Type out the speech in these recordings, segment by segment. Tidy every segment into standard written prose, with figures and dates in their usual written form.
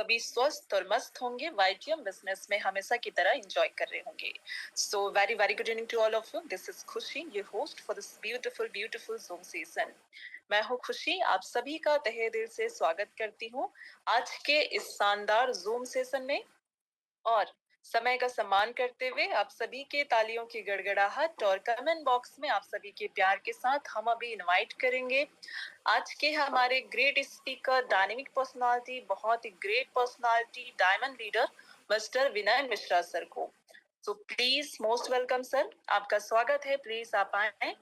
सभी स्वस्थ और मस्त होंगे, वाईटीएम बिजनेस में हमेशा की तरह एंजॉय कर रहे होंगे। So very very good evening to all of you. This is Khushi, your host for this beautiful Zoom session. मैं हूँ खुशी, आप सभी का तहे दिल से स्वागत करती हूँ आज के इस शानदार जूम सेशन में। और समय का सम्मान करते हुए आप सभी के तालियों की गड़गड़ाहट और कमेंट बॉक्स में आप सभी के प्यार के साथ हम अभी इनवाइट करेंगे आज के हमारे ग्रेट स्पीकर, डायनेमिक पर्सनालिटी, बहुत ही great personality, diamond leader mister Vinay Mishra sir को। So please most welcome sir, आपका स्वागत है। प्लीज आप आए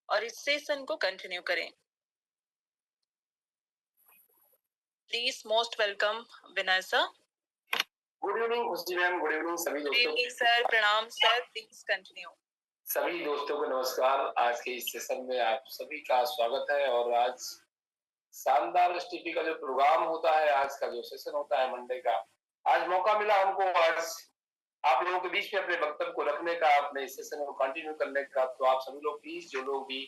और इस सेशन को कंटिन्यू करें। Please most welcome Vinay sir. Good evening खुशी मैम, गुड इवनिंग सभी दोस्तों। गुड इवनिंग सर, प्रणाम सर, प्लीज कंटिन्यू। सभी दोस्तों को नमस्कार। आज के इस सेशन में आप सभी का स्वागत है। और आज शानदार एसटीपी का जो प्रोग्राम होता है, आज का जो सेशन होता है मंडे का, आज मौका मिला हमको आज आप लोगों के बीच में अपने वक्तव्य को रखने का, अपने इस सेशन को कंटिन्यू करने का। तो आप सभी लोग प्लीज, जो लोग भी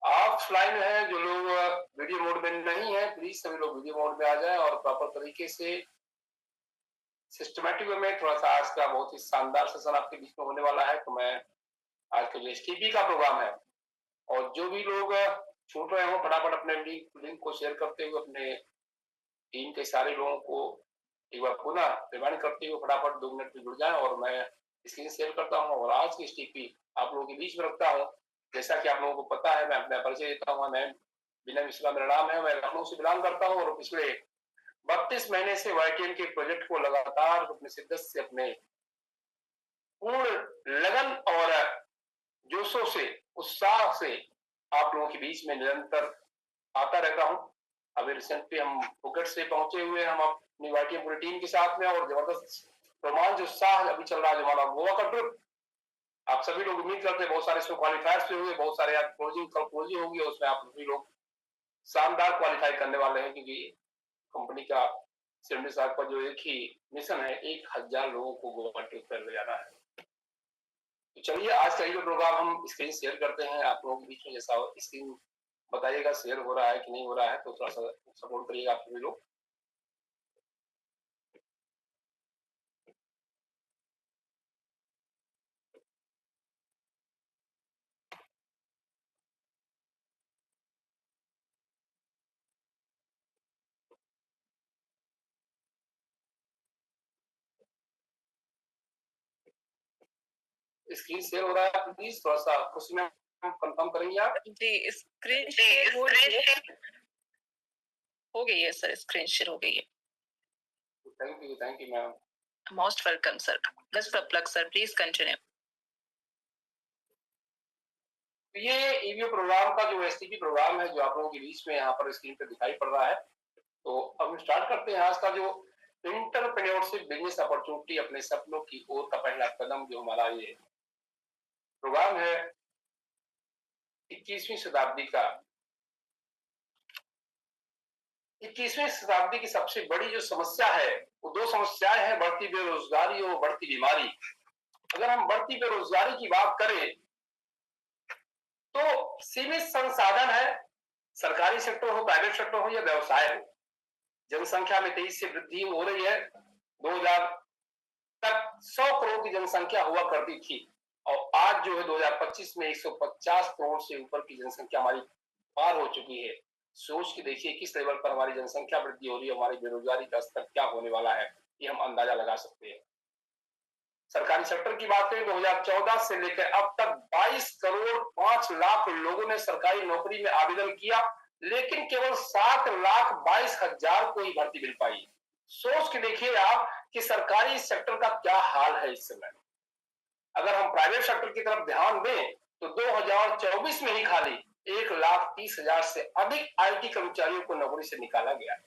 ऑफलाइन है, जो लोग वीडियो मोड में नहीं है, प्लीज सभी लोग वीडियो मोड में आ जाए और प्रॉपर तरीके से सिस्टमैटिक वे में थोड़ा सा आज का बहुत ही शानदार सेशन आपके बीच में होने वाला है। तो मैं आज का जो एसटीपी का प्रोग्राम है, और जो भी लोग छूट रहे हो, फटाफट अपने लिंक को शेयर करते हुए अपने टीम के सारे लोगों को एक बार पुनः रिमाइंड करते हुए फटाफट 2 मिनट में जुड़ जाए और मैं स्क्रीन शेयर करता हूँ और आज की एसटीपी आप लोगों के बीच में रखता हूँ। जैसा कि आप लोगों को पता है, मैं अपना परिचय देता हूँ। मैं विनय मिश्रा मेरा नाम है, मैं लखनऊ से बिलोंग करता हूँ और पिछले 32 महीने से वाईटीएम के प्रोजेक्ट को लगातार अपने शिद्दत से, अपने पूर्ण लगन और जोशों से, उत्साह से आप लोगों के बीच में निरंतर आता रहता हूं। अभी रिसेंटली हम फुकेट से पहुंचे हुए, हम अपनी वाईटीएम पूरी टीम के साथ में, और जबरदस्त रोमांच उत्साह अभी चल रहा है जो हमारा गोवा का ट्रिप। आप सभी लोग उम्मीद करते हैं, बहुत सारे इसमें क्वालिफायर्स भी हुए, बहुत सारे क्लोजिंग होगी, उसमें आप सभी लोग शानदार क्वालिफाई करने वाले हैं, क्योंकि कंपनी का 70 साल का जो एक ही मिशन है, 1000 लोगों को गोवा ट्रिप पर ले जाना है। तो चलिए आज का ये प्रोग्राम हम स्क्रीन शेयर करते हैं आप लोगों के बीच में। जैसा स्क्रीन बताइएगा शेयर हो रहा है कि नहीं हो रहा है, तो थोड़ा सा सपोर्ट करिएगा आप सभी लोग। स्क्रीन शेयर हो रहा है, प्लीज थोड़ा सा खुशी में कंफर्म करेंगे आप। जी, स्क्रीन शेयर हो रही है, हो गई है सर, स्क्रीन शेयर हो गई है। Thank you ma'am, most welcome sir. Best of luck sir, please continue. ये ईवीओ प्रोग्राम का जो एसटीपी प्रोग्राम है, जो आप लोगों के बीच में यहाँ पर स्क्रीन पे दिखाई पड़ रहा है, तो अब हम स्टार्ट करते हैं आज का जो एंटरप्रेन्योरशिप बिजनेस अपॉर्चुनिटी, अपने सपनों की ओर का पहला कदम, जो हमारा ये प्रोग्राम है 21वीं शताब्दी का। 21वीं शताब्दी की सबसे बड़ी जो समस्या है, वो 2 समस्याएं हैं, बढ़ती बेरोजगारी और बढ़ती बीमारी। अगर हम बढ़ती बेरोजगारी की बात करें तो सीमित संसाधन है, सरकारी सेक्टर हो, प्राइवेट सेक्टर हो या व्यवसाय हो। जनसंख्या में तेजी से वृद्धि हो रही है। 2000 तक 100 करोड़ की जनसंख्या हुआ करती थी, और आज जो है 2025 में 150 करोड़ से ऊपर की जनसंख्या हमारी पार हो चुकी है। सोच के देखिए किस लेवल पर हमारी जनसंख्या वृद्धि हो रही है, हमारी बेरोजगारी का स्तर क्या होने वाला है, ये हम अंदाजा लगा सकते हैं। सरकारी सेक्टर की बात करें, 2014 से लेकर अब तक 22 करोड़ 5 लाख लोगों ने सरकारी नौकरी में आवेदन किया, लेकिन केवल 7 लाख 22 हजार को ही भर्ती मिल पाई। सोच के देखिए आप कि सरकारी सेक्टर का क्या हाल है इस समय। अगर हम प्राइवेट सेक्टर की तरफ ध्यान दें तो 2024 में ही खाली 1,30,000 से अधिक आईटी कर्मचारियों को नौकरी से निकाला गया है।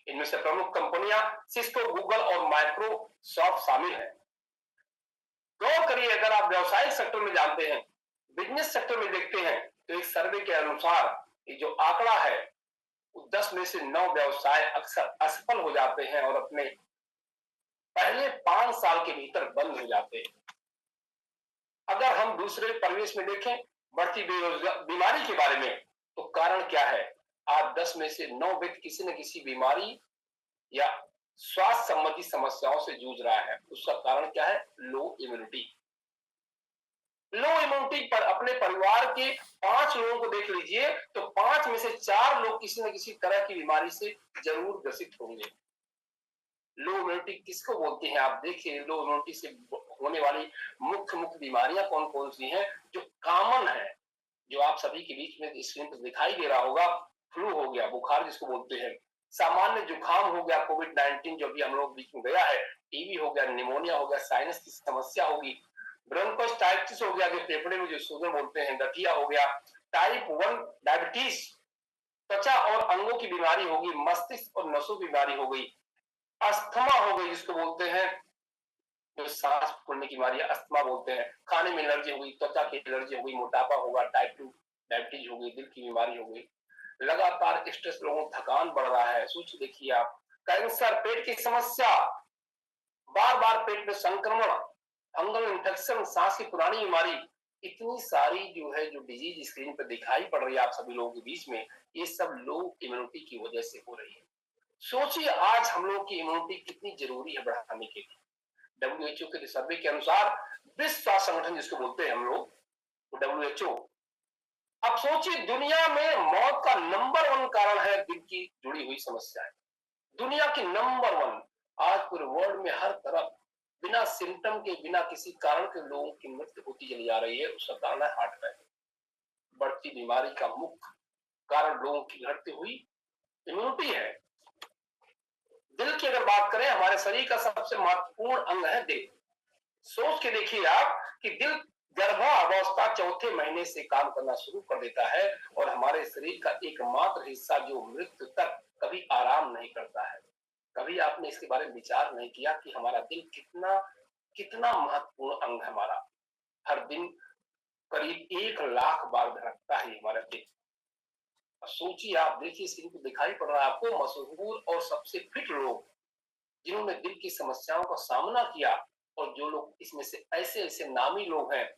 इनमें से प्रमुख कंपनियां सिस्को, गूगल और माइक्रोसॉफ्ट शामिल है। गौर करिए, अगर आप व्यावसायिक सेक्टर में जानते हैं, बिजनेस सेक्टर में देखते हैं, तो एक सर्वे के अनुसार ये जो आंकड़ा है, 10 में से 9 व्यवसाय अक्सर असफल हो जाते हैं और अपने पहले 5 साल के भीतर बंद हो जाते हैं। अगर हम दूसरे परिवेश में देखें, बढ़ती बीमारी के बारे में, तो कारण क्या है? आज 10 में से 9 व्यक्ति किसी न किसी बीमारी या स्वास्थ्य संबंधी समस्याओं से जूझ रहा है। उसका कारण क्या है? लो इम्यूनिटी। लो इम्यूनिटी पर अपने परिवार के 5 लोगों को देख लीजिए तो 5 में से 4 लोग किसी न किसी तरह की बीमारी से जरूर ग्रसित होंगे। लो इम्यूनिटी किसको बोलते हैं? आप देखिए लो इम्यूनिटी से होने वाली मुख्य बीमारियां कौन कौन सी हैं जो कॉमन है, जो आप सभी के बीच में स्क्रीन पर दिखाई दे रहा होगा। फ्लू हो गया, बुखार जिसको बोलते हैं, सामान्य जुकाम हो गया, कोविड-19 जो भी हम लोग बीच में गया है, टीबी हो गया, निमोनिया हो गया, साइनस की समस्या होगी, ब्रोंकोस्टाइटिस हो गया जो फेफड़े में जो सूजन बोलते हैं, गठिया हो गया, टाइप 1 डायबिटीज, त्वचा और अंगों की बीमारी होगी, मस्तिष्क और नसों की बीमारी हो गई, अस्थमा हो गई जिसको बोलते हैं जो सांस फूलने की बीमारी अस्थमा बोलते हैं, खाने में एलर्जी हो गई, त्वचा की एलर्जी हो गई, मोटापा होगा, टाइप 2 डायबिटीज हो गई, दिल की बीमारी हो गई, लगातार स्ट्रेस, लोगों को थकान बढ़ रहा है। सोच देखिए आप, कैंसर, पेट की समस्या, बार बार पेट में संक्रमण, फंगल इन्फेक्शन, सांस की पुरानी बीमारी, इतनी सारी जो है जो डिजीज स्क्रीन पर दिखाई पड़ रही है आप सभी लोगों के बीच में, ये सब लो इम्यूनिटी की वजह से हो रही है। सोचिए आज हम लोग की इम्यूनिटी कितनी जरूरी है बढ़ाने के लिए। डब्ल्यूएचओ के सर्वे के अनुसार विश्व स्वास्थ्य संगठन जिसको बोलते हैं हम लोग डब्ल्यूएचओ, अब सोचिए दुनिया में मौत का नंबर 1 कारण है दिल की जुड़ी हुई समस्याएं। दुनिया की नंबर 1, आज पूरे वर्ल्ड में हर तरफ बिना सिम्टम के, बिना किसी कारण के लोगों की मृत्यु होती चली जा रही है। उसका कारण है हार्ट अटैक। बढ़ती बीमारी का मुख्य कारण लोगों की घटती हुई इम्यूनिटी है। दिल की अगर बात करें, हमारे शरीर का सबसे महत्वपूर्ण अंग है दिल। सोच के देखिए आप कि दिल गर्भावस्था चौथे महीने से काम करना शुरू कर देता है और हमारे शरीर का एकमात्र हिस्सा जो मृत्यु तक कभी आराम नहीं करता है। कभी आपने इसके बारे में विचार नहीं किया कि हमारा दिल कितना कितना महत्वपूर्ण अंग है हमारा। हर दिन करीब 1 लाख बार धड़कता है हमारा दिल। सोचिए आप, देखिए स्क्रीन पर दिखाई पड़ रहा है आपको मशहूर और सबसे फिट लोग जिन्होंने दिल की समस्याओं का सामना किया, और जो लोग इसमें से ऐसे ऐसे नामी लोग हैं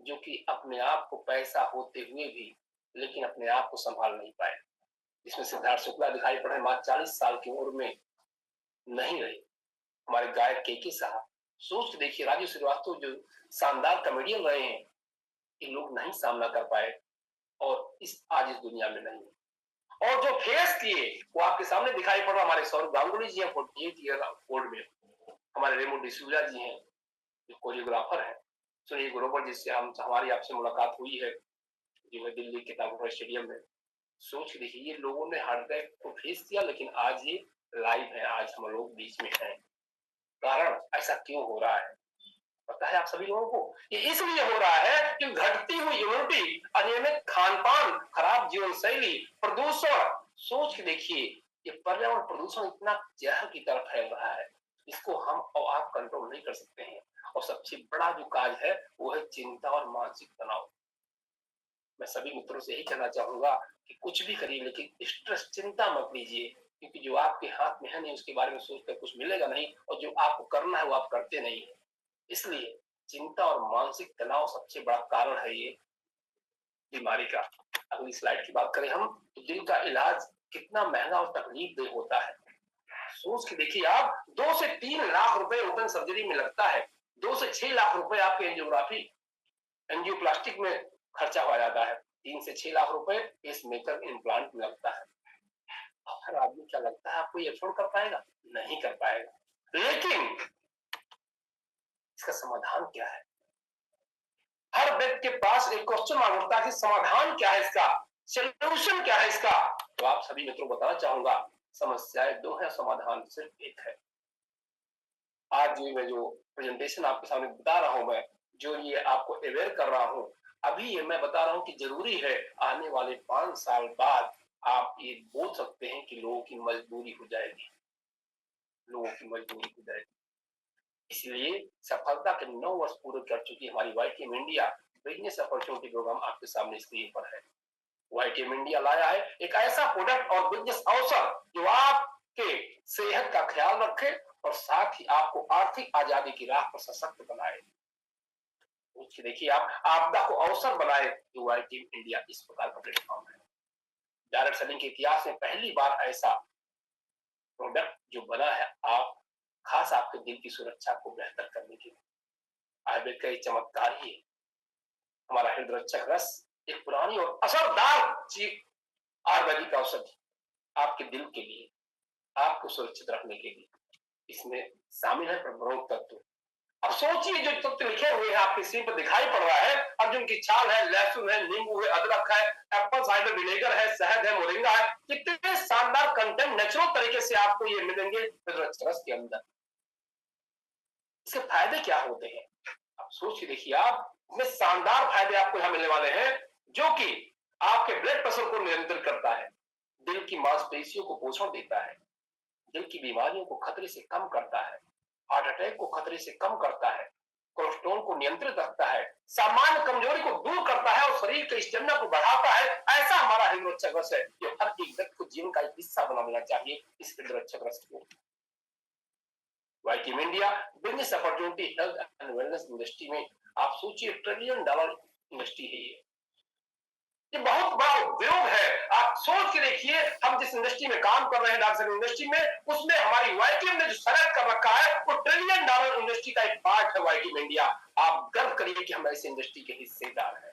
जो कि अपने आप को पैसा होते हुए भी लेकिन अपने आप को संभाल नहीं पाए। इसमें सिद्धार्थ शुक्ला दिखाई पड़े, मात्र 40 साल की उम्र में नहीं रहे। हमारे गायक के साहब, सोच के देखिए राजू श्रीवास्तव जो शानदार कॉमेडियन रहे हैं, ये लोग नहीं सामना कर पाए और आज इस दुनिया में नहीं। और जो फेस किए वो आपके सामने दिखाई पड़ रहा, हमारे सौरभ गांगुली जी हैं 48 ईयर ओल्ड में, हमारे रेमो डिसूजा जी हैं जो कोरियोग्राफर है, सुनील ग्रोवर जिससे हमारी आपसे मुलाकात हुई है जो है दिल्ली के तालकटोरा स्टेडियम में। सोच देखिए ये लोगों ने हार्ट अटैक को फेस किया लेकिन आज ये लाइव है, आज हम लोग बीच में हैं। कारण ऐसा क्यों हो रहा है पता है आप सभी लोगों को? ये इसलिए हो रहा है कि घटती हुई इम्यूनिटी, अनियमित खान-पान, खराब जीवन शैली, प्रदूषण। सोच के देखिए ये पर्यावरण प्रदूषण इतना जहर की तरफ फैल रहा है, इसको हम और आप कंट्रोल नहीं कर सकते हैं। और सबसे बड़ा जो काज है वो है चिंता और मानसिक तनाव। मैं सभी मित्रों से यही कहना चाहूंगा कि कुछ भी करिए लेकिन स्ट्रेस, चिंता मत लीजिए, क्योंकि जो आपके हाथ में है नहीं उसके बारे में सोचकर कुछ मिलेगा नहीं, और जो आपको करना है वो आप करते नहीं है। इसलिए चिंता और मानसिक तनाव सबसे बड़ा कारण है ये बीमारी का। अगली स्लाइड की बात करें हम तो दिल का इलाज कितना महंगा और तकलीफदेह होता है। सोच के देखिए आप, 2 से 3 लाख रुपए ओपन सर्जरी में लगता है, 2 से 6 लाख रुपए आपके एंजियोप्लास्टिक में खर्चा हो जाता है, 3 से 6 लाख रुपए पेस मेकर इम्प्लांट में लगता है। हर आदमी क्या लगता है आपको ये अफोर्ड कर पाएगा? नहीं कर पाएगा। लेकिन इसका समाधान क्या है? हर व्यक्ति के पास एक क्वेश्चन मार्क होता है कि समाधान क्या है इसका, सॉल्यूशन क्या है इसका। तो आप सभी मित्रों को बताना चाहूंगा, समस्याएं 2 है, समाधान सिर्फ एक है। आज मैं जो प्रेजेंटेशन आपके सामने बता रहा हूं, मैं जो ये आपको अवेयर कर रहा हूं, अभी ये मैं बता रहा हूं कि जरूरी है आने वाले 5 साल बाद आप ये बोल सकते हैं कि लोगों की मजबूरी हो जाएगी, लोगों की मजबूरी हो जाएगी। इसलिए सफलता के 9 वर्ष पूरे कर चुकी हमारी YTM India business opportunity programme आपके सामने स्क्रीन पर है। वाईटीएम इंडिया लाया है एक ऐसा प्रोडक्ट और बिजनेस अवसर जो आपके सेहत का ख्याल रखे और साथ ही आपको आर्थिक आजादी की राह पर सशक्त बनाए। देखिए आप आपदा को अवसर बनाए, तो वाईटीएम इंडिया इस प्रकार का प्लेटफॉर्म है। डायरेक्ट सेलिंग के इतिहास में पहली बार ऐसा प्रोडक्ट जो बना है, आप दिल की सुरक्षा को बेहतर करने के लिए। आयुर्वेद का ये चमत्कार ही है। हमारा हृदय रस एक पुरानी और असरदार आयुर्वेदिक औषधि आपके दिल के लिए, आपको सुरक्षित रखने के लिए इसमें शामिल है प्रमुख तत्व। अब सोचिए जो तत्व लिखे हुए हैं आपके स्क्रीन पर दिखाई पड़ रहा है, अर्जुन की छाल है, लहसुन है, नींबू है, अदरक है, एप्पल साइडर विनेगर है, शहद है, मोरिंगा है। कितने शानदार कंटेंट नेचुरल तरीके से आपको ये मिलेंगे रस के अंदर। इसके फायदे क्या होते हैं आप सोच के देखिए। आप इसमें शानदार फायदे आपको यहां मिलने वाले हैं, जो कि आपके ब्लड प्रेशर को नियंत्रित करता है, दिल की मांसपेशियों को पोषण देता है, दिल की बीमारियों को खतरे से कम करता है, हार्ट अटैक को खतरे से कम करता है, कोलेस्ट्रॉल को नियंत्रित रखता है, सामान्य कमजोरी को दूर करता है और शरीर के स्टेमिना को बढ़ाता है। ऐसा हमारा हृदय रस है जो हर एक व्यक्ति को जीवन का एक हिस्सा बना देना चाहिए। इस हृदय रस को YTM India business opportunity health and wellness industry में आप सोचिए $1 ट्रिलियन इंडस्ट्री है ये बहुत बड़ा उद्योग है। आप सोच के देखिए, हम जिस इंडस्ट्री में काम कर रहे हैं डॉक्टर इंडस्ट्री में, उसमें हमारी वाईटीएम ने जो सेलेक्ट कर रखा है वो $1 ट्रिलियन इंडस्ट्री का एक पार्ट है वाईटीएम इंडिया। आप गर्व करिए कि हम ऐसी इंडस्ट्री के हिस्सेदार हैं।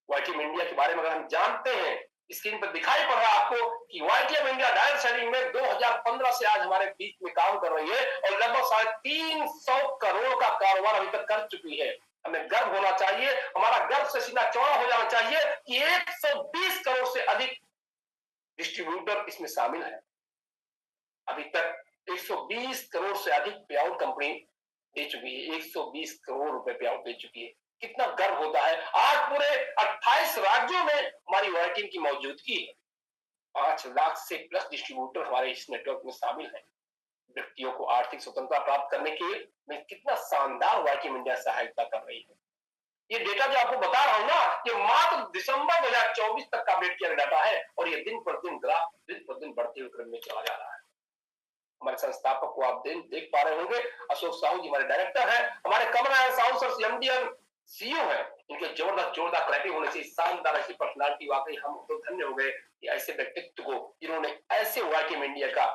वाईटीएम इंडिया के बारे में अगर हम जानते हैं, स्क्रीन पर दिखाई पड़ रहा है आपको कि वाईटीएम इंडिया डायरेक्ट सेलिंग में 2015 से आज हमारे बीच में काम कर रही है और लगभग 350 करोड़ का कारोबार अभी तक कर चुकी है। हमें गर्व होना चाहिए, हमारा गर्व से सीना चौड़ा हो जाना चाहिए कि 120 करोड़ से अधिक डिस्ट्रीब्यूटर इसमें शामिल है। अभी तक 120 करोड़ से अधिक पे आउट कंपनी दे चुकी है, 120 करोड़ रुपए पे आउट दे चुकी है। कितना गर्व होता है। आज पूरे 28 राज्यों में हमारी वाईटीएम की मौजूदगी है। 5 लाख से प्लस डिस्ट्रीब्यूटर हमारे इस नेटवर्क में शामिल हैं। व्यक्तियों को आर्थिक स्वतंत्रता प्राप्त करने के लिए कितना शानदार वाईटीएम इंडिया सहायता कर रही है। ये डेटा जो आपको बता रहा हूं ना, ये मात्र दिसंबर 2024 तक का अपडेट किया डाटा है और ये दिन पर दिन ग्राफ दिन पर दिन बढ़ते हुए क्रम में चला जा रहा है। हमारे संस्थापक को आप देख पा रहे होंगे, अशोक साहू जी हमारे डायरेक्टर हैं। हमारे कमल साहू सर एमडी सीईओ है। इनके जोरदार क्लैपिंग होने से शानदार ऐसी पर्सनालिटी, वाकई हम तो धन्य हो गए कि ऐसे व्यक्तित्व को जिन्होंने ऐसे वाईटीएम इंडिया का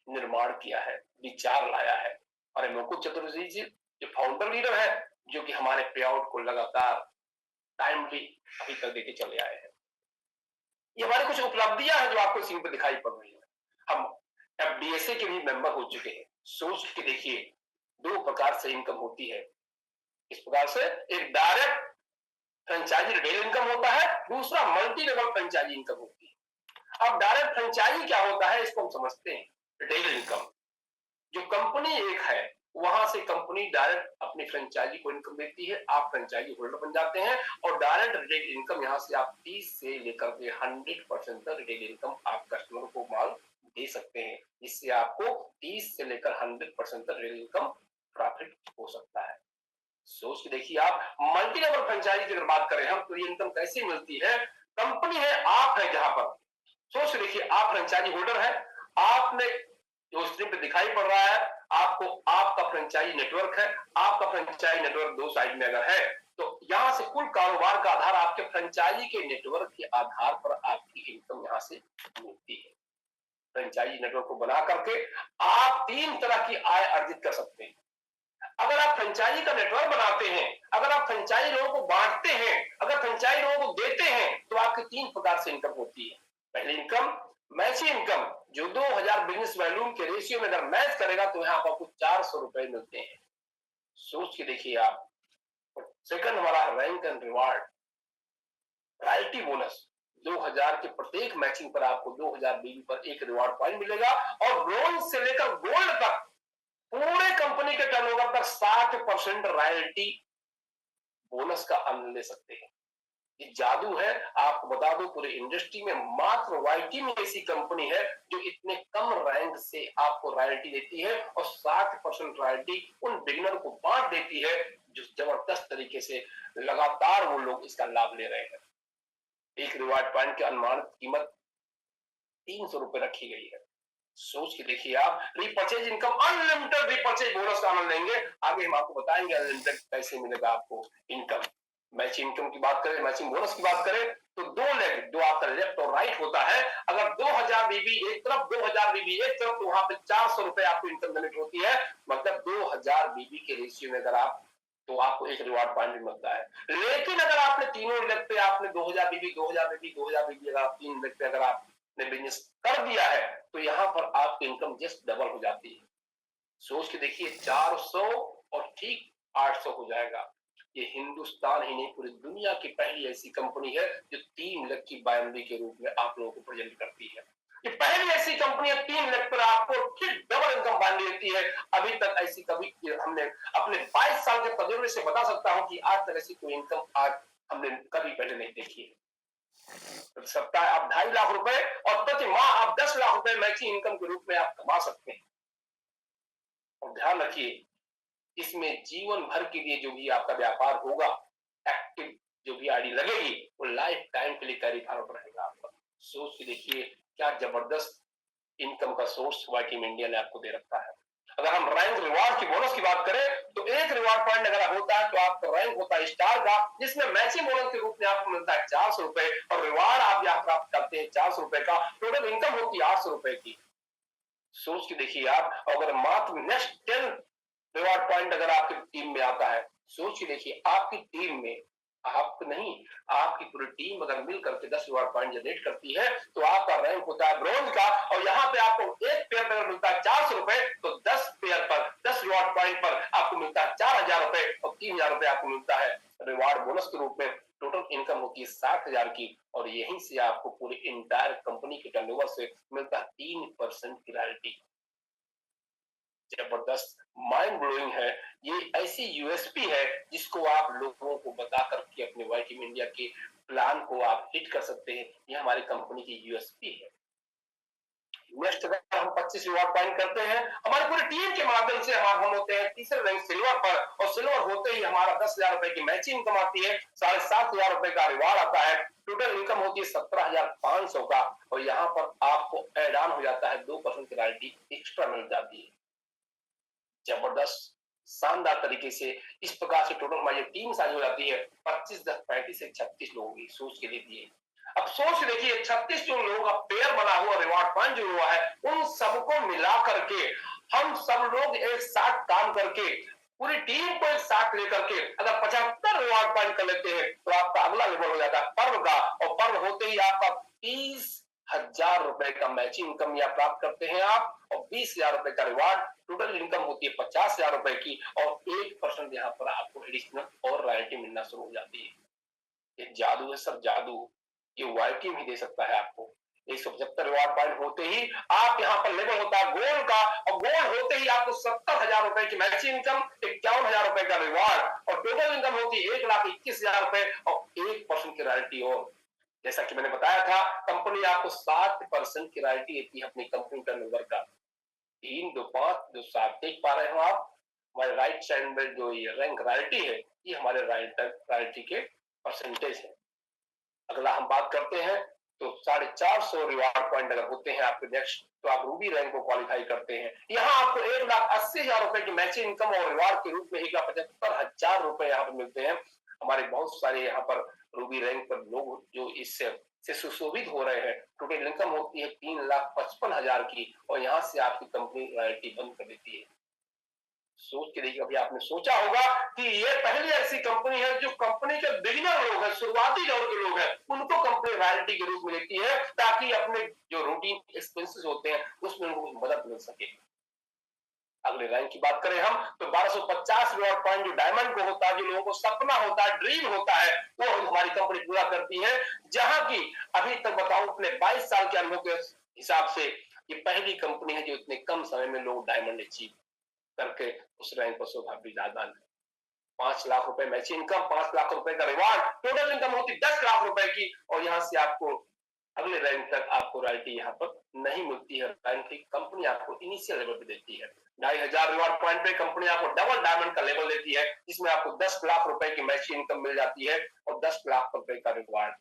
निर्माण किया है, विचार लाया है। और मुकुट चतुर्वेदी जी जो फाउंडर लीडर है, जो कि हमारे पे आउट को लगातार टाइमली अभी तक देते चले आए हैं। ये हमारी कुछ उपलब्धियां हैं जो आपको स्क्रीन पर दिखाई पड़ रही है। हम एफडीएसए के भी मेंबर हो चुके हैं। सोच के देखिए, 2 प्रकार से इनकम होती है। इस प्रकार से एक डायरेक्ट फ्रेंचाइजी रिटेल इनकम होता है, दूसरा मल्टी लेवल फ्रेंचाइजी इनकम होती है। अब डायरेक्ट फ्रेंचाइजी क्या होता है इसको हम समझते हैं। रिटेल इनकम, जो कंपनी एक है वहां से कंपनी डायरेक्ट अपनी फ्रेंचाइजी को इनकम देती है, आप फ्रेंचाइजी होल्डर बन जाते हैं और डायरेक्ट रिटेल इनकम यहां से आप 30 से लेकर के 100% तक रिटेल इनकम आप कस्टमर को माल दे सकते हैं, जिससे आपको 30 से लेकर 100% तक रिटेल इनकम प्रॉफिट हो सकता है। सोच के देखिए, आप मल्टी लेवल फ्रेंचाइजी की अगर बात करें हम, तो ये इनकम कैसे मिलती है। कंपनी है, आप है जहां पर, सोच देखिए, आप फ्रेंचाइजी होल्डर है, आपने जो स्क्रीन पे दिखाई पड़ रहा है आपको, आपका फ्रेंचाइजी नेटवर्क है। आपका फ्रेंचाइजी नेटवर्क 2 साइड में अगर है तो यहां से कुल कारोबार का आधार आपके फ्रेंचाइजी के नेटवर्क के आधार पर आपकी इनकम यहां से मिलती है। फ्रेंचाइजी नेटवर्क को बना करके आप 3 तरह की आय अर्जित कर सकते हैं। अगर आप फ्रेंचाइजी का नेटवर्क बनाते हैं, अगर आप फ्रेंचाइजी लोगों को बांटते हैं, अगर फ्रेंचाइजी लोगों को देते हैं, तो आपकी 3 प्रकार से इनकम होती है। पहली इनकम मैच इनकम, जो 2000 बिजनेस वॉल्यूम के रेशियो में अगर मैच करेगा तो यहाँ आपको 400 रुपए मिलते हैं। सोच के देखिए आप। सेकंड हमारा rank and reward, royalty bonus, 2000 के प्रत्येक मैचिंग पर आपको 2000 बीबी पर एक रिवार्ड पॉइंट मिलेगा और ब्रोंज से लेकर गोल्ड तक पूरे कंपनी के टर्नओवर पर 60% रॉयल्टी बोनस का आनंद ले सकते हैं। ये जादू है। आपको बता दो, पूरे इंडस्ट्री में मात्र वाईटीएम ऐसी कंपनी है जो इतने कम रैंक से आपको रॉयल्टी देती है और 60% रॉयल्टी उन बिगिनर को बांट देती है, जो जबरदस्त तरीके से लगातार वो लोग इसका लाभ ले रहे हैं। एक रिवार्ड पॉइंट की अनुमानित कीमत 300 रुपए रखी गई है। सोच के देखिए आप। Repurchase income, unlimited repurchase bonus का आनंद लेंगे। आगे हम आपको बताएंगे अनलिमिटेड कैसे मिलेगा आपको इनकम। मैचिंग इनकम की बात करें, मैचिंग बोनस की बात करें तो दो लेग, जो आपका लेफ्ट और राइट होता है, अगर 2000 बीबी एक तरफ, 2000 बीबी एक तरफ, तो वहां पे 400 रुपए आपको इनकम जनरेट होती है। मतलब 2000 बीबी के रेशियो में अगर आप, तो आपको एक रिवार्ड पॉइंट भी मिलता है। लेकिन अगर आपने तीनों लेग पे आपने 2000 बीबी 2000 बीबी 2000 बीबी, अगर आप तीन लेग पे अगर आपने बिजनेस कर दिया है, तो यहां पर आपकी इनकम जस्ट डबल हो जाती है। सोच के देखिए, 400 और ठीक 800 हो जाएगा। ये हिंदुस्तान ही नहीं, पूरी दुनिया की पहली ऐसी कंपनी है जो 3 लाख की बाइनरी के रूप में आप लोगों को प्रेजेंट करती है। ये पहली ऐसी कंपनी है 3 लाख पर आपको ठीक डबल इनकम बाइनरी देती है। अभी तक ऐसी कभी हमने अपने 22 साल के तजुर्बे से बता सकता हूं कि आज तक ऐसी कोई इनकम आज हमने कभी पहले नहीं देखी है। सप्ताह आप 2.5 लाख रुपए और प्रति माह आप 10 लाख रुपए मैचिंग इनकम के रूप में आप कमा सकते हैं। और ध्यान रखिए, इसमें जीवन भर के लिए जो भी आपका व्यापार होगा, एक्टिव जो भी आईडी लगेगी, वो लाइफ टाइम के लिए कैरी फॉरवर्ड रहेगा आपका। सोच के देखिए, क्या जबरदस्त इनकम का सोर्स वाई टीम इंडिया ने आपको दे रखा है। अगर हम रैंक रिवार्ड की बोनस की बात करें, तो एक रिवार्ड पॉइंट अगर होता है तो आपका रैंक होता है स्टार का, जिसमें मैचिंग बोनस के रूप में आपको मिलता है 400 रुपए, और रिवार्ड आप यहाँ प्राप्त करते हैं 400 रुपए का। टोटल इनकम होती है 800 रुपए की। सोच के देखिए आप, अगर मात्र नेक्स्ट 10 रिवार्ड पॉइंट अगर आपकी टीम में आता है, सोच के देखिए आपकी टीम में, आप नहीं, आपकी पूरी टीम अगर मिल करके 10 रिवार्ड पॉइंट जनरेट करती है, तो आपका रैंक होता है ब्रोंज का। और यहाँ पे आपको एक पेयर पर मिलता है 400 रुपए, तो 10 पेयर पर 10 रिवार्ड पॉइंट पर आपको मिलता है 4000 रुपए, और 3000 रुपए आपको मिलता है रिवार्ड बोनस के रूप में। टोटल इनकम होती है 60,000 की, और यहीं से आपको पूरी इंटायर कंपनी के टर्नओवर से मिलता है 3% की रॉयल्टी। जबरदस्त, माइंड ब्लोइंग है। ये ऐसी यूएसपी है जिसको आप लोगों को बता करके अपने वाई टीम इंडिया के प्लान को आप हिट कर सकते हैं। ये हमारी कंपनी की यूएसपी है। नेक्स्ट अगर हम 25 रिवॉर्ड पॉइंट करते हैं, हमारी पूरी टीम के माध्यम से हम होते हैं तीसरे रैंक सिल्वर पर, और सिल्वर होते ही हमारा 10,000 रुपए की मैचिंग इनकम आती है, 7,500 रुपए का रिवार्ड आता है। टोटल इनकम होती है 17,500 का, और यहाँ पर आपको एड ऑन हो जाता है 2% की रॉयल्टी एक्स्ट्रा मिल जाती है। जबरदस्त, शानदार तरीके से इस प्रकार से टोटल हमारी टीम साझी हो जाती है 25 10 35 से 36 लोगों की। सोच के लिए अब सोच देखिए, 36 जो लोगों का पेयर बना हुआ रिवार्ड पॉइंट जो हुआ है, उन सबको मिला करके हम सब लोग एक साथ काम करके पूरी टीम को एक साथ लेकर के अगर 75 रिवार्ड पॉइंट कर लेते हैं, तो आपका अगला लेवल हो जाता है पर्व का, और पर्व होते ही आपका 30,000 रुपए का मैचिंग इनकम या प्राप्त करते हैं आप, और 20,000 रुपए का रिवार्ड। टोटल इनकम होती है 50,000 रुपए की, और 1% यहाँ पर आपको एडिशनल और रॉयल्टी मिलना शुरू हो जाती है। ये जादू है सर, जादू। ये वाई टीम ही दे सकता है आपको। 175 रिवार्ड पॉइंट होते ही आप यहाँ पर लेवल होता है गोल्ड का, और गोल्ड होते ही आपको 70,000 रुपए की मैचिंग इनकम, 51,000 रुपए का रिवार्ड, और टोटल इनकम होती है 1,21,000 रुपए, और 1% की रॉयल्टी। और जैसा कि मैंने बताया था, कंपनी आपको 7% की रॉयल्टी देती है अपनी कंपनी टर्नओवर का। 3 2 5 जो 7 देख पा रहे हो आप, हमारे राइट साइड में जो ये रैंक रॉयल्टी है, ये हमारे रॉयल्टी के परसेंटेज है। अगला हम बात करते हैं, तो 450 रिवार्ड पॉइंट अगर होते हैं आपके नेक्स्ट, तो आप रूबी रैंक को क्वालिफाई करते हैं। यहाँ आपको 1,80,000 रुपए की मैचिंग इनकम और रिवार्ड के रूप में 1,75,000 रुपए यहाँ पर मिलते हैं। हमारे बहुत सारे यहाँ पर रूबी रैंक पर लोग जो इससे सुशोभित हो रहे हैं। टोटल इनकम होती है 3,55,000 की, और यहाँ से आपकी कंपनी रॉयल्टी बंद कर देती है। सोच के देखिए, अभी आपने सोचा होगा कि ये पहली ऐसी कंपनी है जो कंपनी के बिगिनर लोग हैं, शुरुआती दौर के लोग हैं, उनको कंपनी रॉयल्टी के रूप में देती है, ताकि अपने जो रूटीन एक्सपेंसेस होते हैं उसमें उनको मदद मिल सके। अगले रैंक की बात करें हम, तो 1250 रिवॉर्ड पॉइंट जो डायमंड को होता है, जो लोगों को सपना होता है, ड्रीम होता है, वो हमारी कंपनी पूरा करती है। जहां की अभी तक बताऊं, अपने 22 साल के अनुभव के हिसाब से ये पहली कंपनी है जो इतने कम समय में लोग डायमंड अचीव करके उस रैंक पर शोभाविदान है। 5 लाख रुपए मैचिंग इनकम, 5 लाख रुपए का रिवार्ड, टोटल इनकम होती 10 लाख रुपए की, और यहाँ से आपको अगले रैंक तक आपको रॉयल्टी यहाँ पर नहीं मिलती है। रैंक की कंपनी आपको इनिशियल लेवल पे देती है। 2,500 रिवार्ड पॉइंट पे कंपनी आपको डबल डायमंड का लेवल देती है, जिसमें आपको 10 लाख रुपए की मैचिंग इनकम मिल जाती है, और 10 लाख रुपए का रिवार्ड।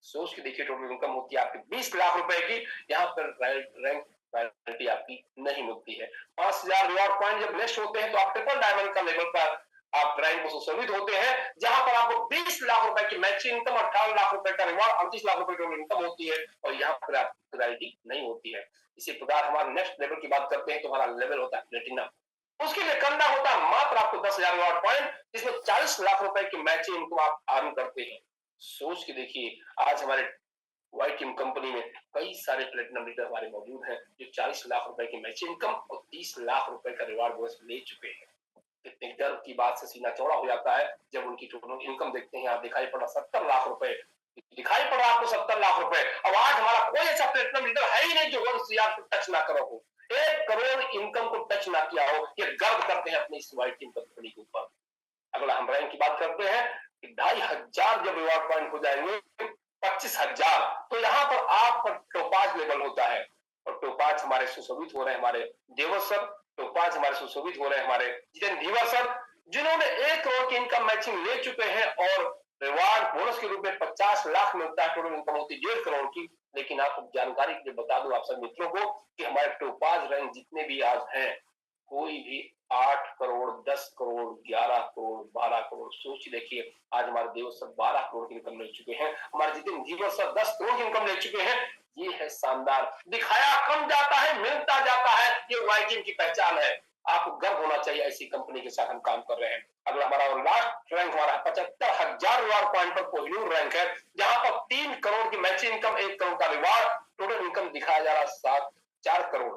सोच के देखिए, टोटल इनकम होती है आपकी 20 लाख रुपए की। यहाँ पर रैंक रॉयल्टी आपकी नहीं मिलती है। 5,000 रिवॉर्ड पॉइंट जब नेक्स्ट होते हैं, तो आप ट्रिपल डायमंड का लेवल पर आप रैंक में सुशोभित होते हैं, जहां पर आपको 20 लाख रुपए की मैचिंग इनकम, 18 लाख रुपए का रिवॉर्ड, 38 लाख रुपए की इनकम होती है, और यहाँ पर आपकी क्लैरिटी नहीं होती है। इसी प्रकार हमारे नेक्स्ट लेवल की बात करते हैं तो हमारा लेवल होता है प्लेटिनम। उसके लिए करना होता है मात्र आपको 10,000 रिवॉर्ड पॉइंट, जिसमें 40 लाख रुपए की मैचिंग इनकम आप अर्न करते हैं। सोच के देखिए, आज हमारे व्हाइट टीम कंपनी में कई सारे प्लेटिनम लीडर हमारे मौजूद हैं जो 40 लाख रुपए की मैचिंग इनकम और 30 लाख रुपए का रिवार्ड बोनस ले चुके हैं। इतने गर्व की बात से सीना चौड़ा हो जाता है जब उनकी टोटल इनकम देखते हैं। आप दिखाई पड़ा 70 लाख रुपए, दिखाई पड़ा आपको 70 लाख रुपए। अब आज हमारा कोई ऐसा प्लेटिनम लीडर है ही नहीं जो 1 CR को टच ना करो हो, 1 करोड़ इनकम को टच ना किया हो। ये गर्व करते हैं अपनी इस व्हाइट टीम कंपनी के ऊपर। अगला हम रैंक की बात करते हैं कि 2,500 जब रिवॉर्ड पॉइंट हो जाएंगे 25,000, तो यहाँ पर आप पर टोपाज लेवल होता है। और टोपाज हमारे सुशोभित हो रहे हैं हमारे देवर सर, टोपाज हमारे सुशोभित हो रहे हैं हमारे जितेंद्र धीवर सर, जिन्होंने 1 करोड़ की इनकम मैचिंग ले चुके हैं और रिवार्ड बोनस के रूप में 50 लाख मिलता है। टोटल इनकम होती है 1.5 करोड़ की। लेकिन आपको जानकारी के लिए बता दूं आप सब मित्रों को कि हमारे टोपाज रैंक जितने भी आज हैं, कोई भी 8 करोड़, 10 करोड़, 11 करोड़, 12 करोड़, सोच देखिए आज हमारे देव सर 12 करोड़ की इनकम ले चुके हैं, हमारे जितेंद्र धीवर सर 10 करोड़ की इनकम ले चुके हैं। ये है शानदार। दिखाया कम जाता है, मिलता जाता है, ये व्हाइट टीम की पहचान है। आपको गर्व होना चाहिए ऐसी कंपनी के साथ हम काम कर रहे हैं। अगला हमारा लास्ट रैंक हमारा 75,000 रिवार्ड पॉइंट पर कोहिनूर रैंक है, जहां पर 3 करोड़ की मैचिंग इनकम, 1 करोड़ का रिवार्ड, टोटल इनकम दिखाया जा रहा है 4 करोड़।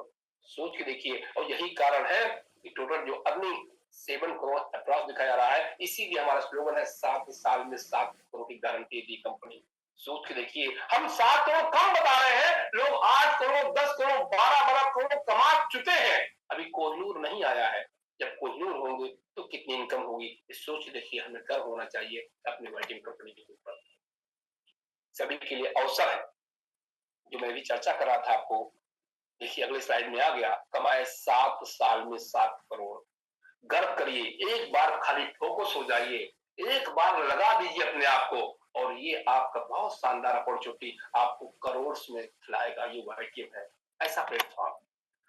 सोच के देखिए, और यही कारण है कि टोटल जो अर्निंग 7 करोड़ अप्रॉक्स दिखाया जा रहा है। इसीलिए हमारा स्लोगन है 7 साल में 7 करोड़ की गारंटी दी कंपनी। सोच के देखिए, हम 7 करोड़ कम बता रहे हैं, लोग 8 करोड़, 10 करोड़, 12 करोड़ कमा चुके हैं। अभी कोहिनूर नहीं आया है। जब कोहिनूर होंगे तो कितनी इनकम होगी, इस सोच के देखिए हमें गर्व होना चाहिए अपनी व्हाइट टीम कंपनी के ऊपर। सभी के लिए अवसर है जो मैं भी चर्चा कर रहा था आपको। देखिए अगले स्लाइड में आ गया, कमाए 7 साल में 7 करोड़। गर्व करिए, एक बार खाली फोकस हो जाइए, एक बार लगा दीजिए अपने आप को, और ये आपका बहुत शानदार अपॉर्चुनिटी आपको करोड़ में खिलाएगा। ये व्हाइट टीम है, ऐसा प्लेटफॉर्म।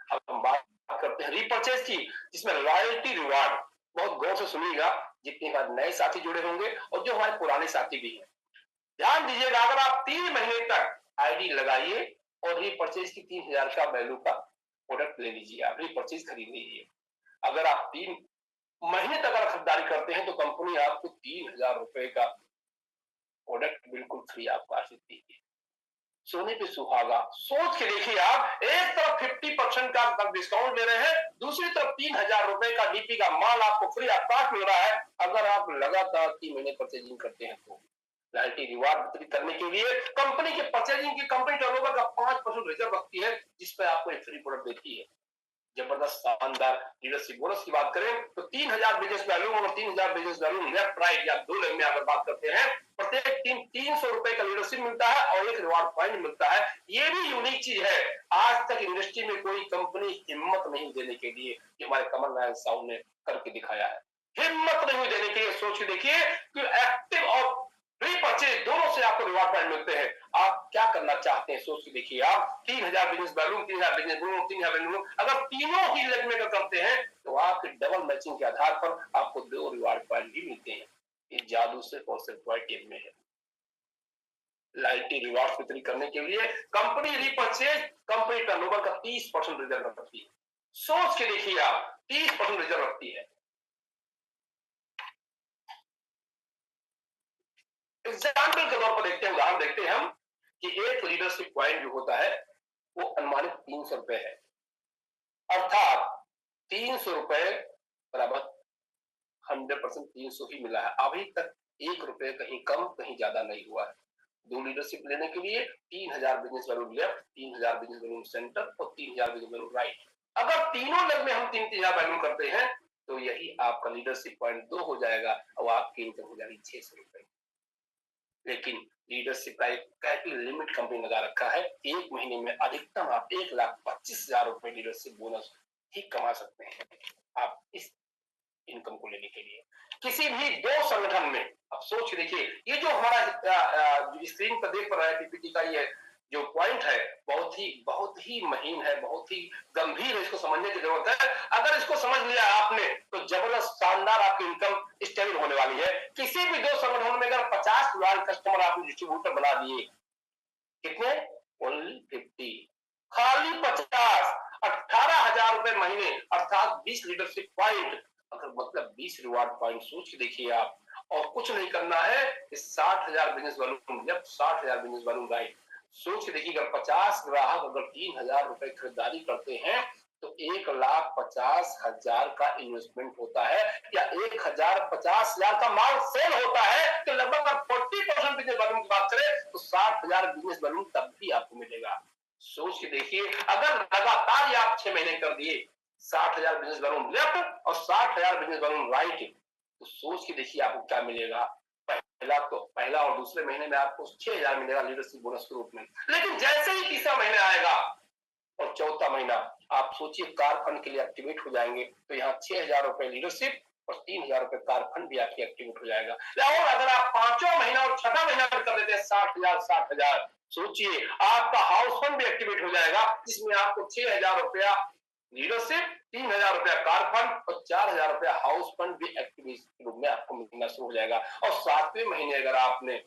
अब हम बात करते हैं रीपर्चेज की, जिसमें रॉयल्टी रिवार्ड। बहुत गौर से सुनिएगा, जितने बार नए साथी जुड़े होंगे और जो हमारे पुराने साथी भी हैं, ध्यान दीजिएगा। अगर आप 3 महीने तक आईडी लगाइए और रीपर्चेज की 3,000 का वैल्यू का प्रोडक्ट ले लीजिए, आप रीपर्चेज खरीद लीजिए। अगर आप 3 महीने तक अगर खरीदारी करते हैं तो कंपनी आपको 3,000 रुपए का प्रोडक्ट बिल्कुल फ्री आपको आशीष देगी। सोने पे सुहागा। सोच के देखिए, आप एक तरफ 50% का डिस्काउंट दे रहे हैं, दूसरी तरफ 3,000 रुपए का डीपी का माल आपको फ्री आकाश मिल रहा है। अगर आप लगातार 3 महीने परचेजिंग करते हैं तो लॉयल्टी रिवार्ड वितरित करने के लिए कंपनी के परचेजिंग की कंपनी टर्नओवर का 5% रिजर्व रखती है, जिस पर आपको एक फ्री प्रोडक्ट देती है। जबरदस्त शानदार लीडरशिप बोनस की बात करें तो 3,000 बिजनेस वैल्यू और 3,000 बिजनेस वैल्यू लेफ्ट राइट या 2 लेग में अगर बात करते हैं, प्रत्येक टीम 300 रुपए का लीडरशिप मिलता है और 1 रिवार्ड पॉइंट मिलता है। ये भी यूनिक चीज है। आज तक इंडस्ट्री में कोई कंपनी हिम्मत नहीं देने के लिए, ये हमारे कमल नारायण साहू ने करके दिखाया है। हिम्मत नहीं देने के लिए। सोच के देखिए कि एक्टिव और रीपर्चेज दोनों से आपको रिवार्ड पॉइंट मिलते हैं। आप क्या करना चाहते हैं, सोच के देखिए। आप 3,000 business value, 3,000 business bonus, 3,000 value, अगर तीनों ही लेग में करते हैं तो आपके डबल मैचिंग के आधार पर आपको 2 रिवार्ड पॉइंट भी मिलते हैं। ये जादू सिर्फ और सिर्फ व्हाइट टीम में है। लॉयल्टी रिवार्ड वितरित करने के लिए कंपनी रीपर्चेज कंपनी टर्नओवर का 30% रिजर्व रखती है। सोच के देखिए, आप 30% रिजर्व रखती है। एग्जाम्पल के तौर पर देखते हैं, उदाहरण देखते हैं हम कि एक लीडरशिप पॉइंट जो होता है वो अनुमानित 300 रुपए है, अर्थात 300 रुपए बराबर 100% 300 ही मिला है। अभी तक 1 रुपए कहीं कम कहीं ज्यादा नहीं हुआ है। 2 लीडरशिप लेने के लिए 3,000 business value left, 3,000 business value centre और 3,000 बिजनेस वैल्यू राइट। अगर तीनों लेग में हम 3,000 वैल्यू करते हैं तो यही आपका लीडरशिप पॉइंट 2 हो जाएगा और आपकी इनकम हो जाएगी 600 रुपए। लेकिन लीडरशिप का एक लिमिट कंपनी लगा रखा है, 1 महीने में अधिकतम आप 1,25,000 रुपए लीडरशिप बोनस ही कमा सकते हैं आप इस इनकम को लेने के लिए किसी भी 2 संगठन में। अब सोच देखिए, ये जो हमारा स्क्रीन पर देख रहा है पीपीटी का ये जो पॉइंट है बहुत ही महीन है, बहुत ही गंभीर है। इसको समझने की जरूरत है। अगर इसको समझ लिया आपने तो जबरदस्त शानदार आपकी इनकम स्टेबल होने वाली है। किसी भी दो संगठन में अगर 50 लॉयल कस्टमर आपने डिस्ट्रीब्यूटर बना दिए, कितने? ओनली 50, खाली 50, 18,000 रुपए महीने, अर्थात 20 लीडरशिप पॉइंट, अगर मतलब 20 रिवार्ड पॉइंट सोच के देखिए आप, और कुछ नहीं करना है। 60,000 business volume left, 60,000 business volume right. सोच के देखिए, अगर 50 ग्राहक अगर 3,000 रुपए खरीदारी करते हैं तो 1,50,000 का इन्वेस्टमेंट होता है, या 1,50,000 का माल सेल होता है, तो लगभग 40% बिजनेस वॉल्यूम की बात करें तो 60,000 बिजनेस वॉल्यूम तब भी आपको मिलेगा। सोच के देखिए, अगर लगातार आप 6 महीने कर दिए, 60,000 बिजनेस वॉल्यूम लेफ्ट और 60,000 बिजनेस वॉल्यूम राइट, तो सोच के देखिए आपको क्या मिलेगा। पहला और दूसरे महीने में आपको 6,000 मिलेगा लीडरशिप बोनस के रूप में। लेकिन जैसे ही तीसरा महीना आएगा और चौथा महीना, आप सोचिए कार फंड के लिए एक्टिवेट हो जाएंगे, तो यहाँ 6,000 रुपए लीडरशिप और 3,000 रुपए कार फंड भी आपकी एक्टिवेट हो जाएगा। और अगर आप पांचों महीना और छठा महीना कर देते हैं 60,000, सोचिए आपका हाउस फंड भी एक्टिवेट हो जाएगा, जिसमें आपको 6,000 रुपया लीडरशिप, 3,000 रुपया कार फंड और 4,000 रुपया हाउस फंड भी एक्टिवेट के रूप में आपको मिलना शुरू हो जाएगा। और 7वें महीने अगर आपने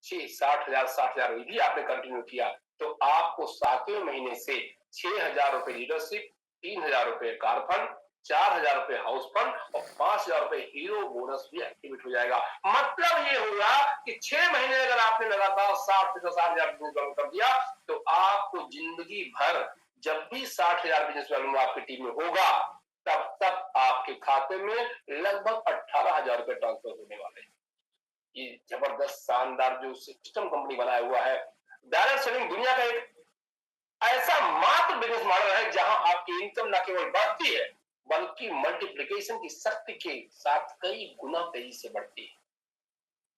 60,000 भी आपने कंटिन्यू किया, तो आपको 7वें महीने से 6,000 रुपए लीडरशिप, 3,000 रुपए कार फंड, 4,000 रुपए हाउस फंड और 5,000 रुपए हीरो बोनस भी एक्टिवेट हो जाएगा। मतलब ये होगा कि 6 महीने अगर आपने लगातार 60,000 बिजनेस कर दिया, तो आपको जिंदगी भर जब भी 60,000 बिजनेस वैल्यू आपकी टीम में होगा, तब तक आपके खाते में लगभग 18,000 रुपए ट्रांसफर होने वाले हैं। ये जबरदस्त शानदार जो सिस्टम कंपनी बनाया हुआ है। डायरेक्ट सेलिंग दुनिया का एक ऐसा मात्र बिजनेस मॉडल है जहां आपकी इनकम न केवल बढ़ती है, बल्कि मल्टीप्लिकेशन की शक्ति के साथ कई गुना तेजी से बढ़ती है।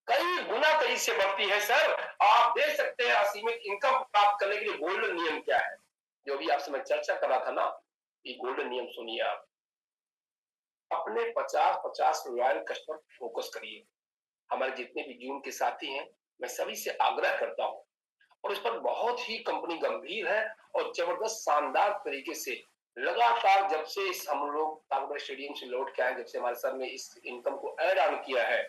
कई गुना तेजी से बढ़ती है सर। आप देख सकते हैं असीमित इनकम प्राप्त करने के लिए गोल्डन नियम क्या है, जो भी आपसे मैं चर्चा कर रहा था ना, ये गोल्डन नियम सुनिए आप। अपने 50-50 लॉयल कस्टमर फोकस करिए। हमारे जितने भी जून के साथी हैं, मैं सभी से आग्रह करता हूं, और इस पर बहुत ही कंपनी गंभीर है और जबरदस्त शानदार तरीके से लगातार जब से इस हम लोग ताकबर स्टेडियम से लौट के आए, जब से हमारे सर ने इस इनकम को ऐड ऑन किया है,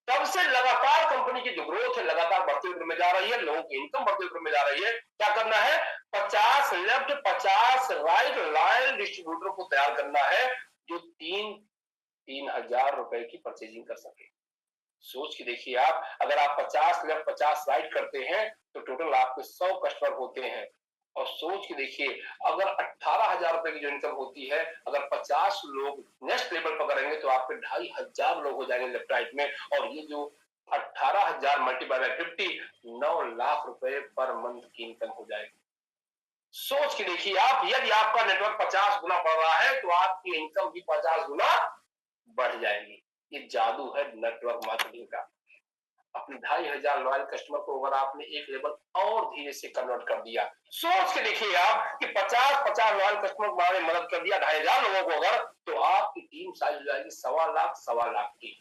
तब से लगातार कंपनी की जो ग्रोथ है लगातार बढ़ते हुए में जा रही है, लोगों की इनकम बढ़ते हुए में जा रही है। क्या करना है? 50 लेफ्ट 50 राइट लॉयल डिस्ट्रीब्यूटर को तैयार करना है, जो 3,000 रुपए की परचेजिंग कर सके। सोच के देखिए आप, अगर आप 50 लेफ्ट 50 राइट करते हैं तो टोटल आपके 100 कस्टमर होते हैं। और सोच के देखिए, अगर 18,000 रुपए की जो इनकम होती है, अगर 50 लोग नेक्स्ट लेवल पर करेंगे तो आपके 2,500 लोग हो जाएंगे लेफ्ट राइट में। और ये जो 18,000 मल्टीप्लाई बाय 50, 9 लाख रुपए पर मंथ की इनकम हो जाएगी। सोच के देखिए आप, यदि आपका नेटवर्क 50 गुना बढ़ रहा है तो आपकी इनकम भी 50 गुना बढ़ जाएगी। ये जादू है नेटवर्क मार्केटिंग का। अपने 2,500 लॉयल कस्टमर को अगर आपने एक लेवल और धीरे से कन्वर्ट कर दिया, सोच के देखिए आप कि 50-50 लॉयल कस्टमर को आपने मदद कर दिया 2,500 लोगों को अगर, तो आपकी टीम साइज हो जाएगी 1.25 लाख की।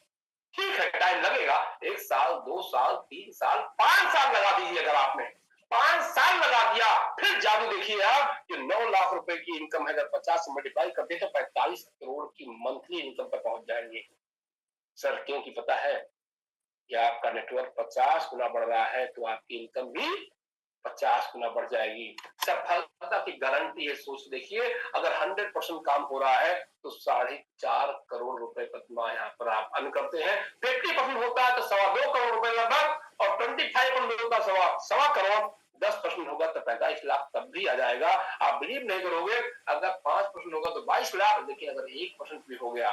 ठीक है, टाइम लगेगा, 1 साल 2 साल 3 साल 5 साल लगा दीजिए। अगर आपने 5 साल लगा दिया, फिर जादू देखिए आप कि 9 लाख रुपए की इनकम है, अगर 50 से मल्टीप्लाई करते तो 45 करोड़ की मंथली इनकम पर पहुंच जाएंगे। सर क्योंकि पता है कि आपका नेटवर्क 50 गुना बढ़ रहा है तो आपकी इनकम भी 50 गुना बढ़ जाएगी। सफलता की गारंटी है। सोच देखिए, अगर 100% काम हो रहा है तो 4.5 करोड़ रुपए प्रतिमाह यहाँ पर आप अर्न करते हैं। 50% होता है तो 2.25 करोड़ रुपए लगभग, और 25% होता है 1.25 करोड़। 10% होगा तो 45 लाख तब भी आ जाएगा। आप बिलीव नहीं करोगे, अगर 5% होगा तो 22 लाख, लेकिन अगर 1% भी हो गया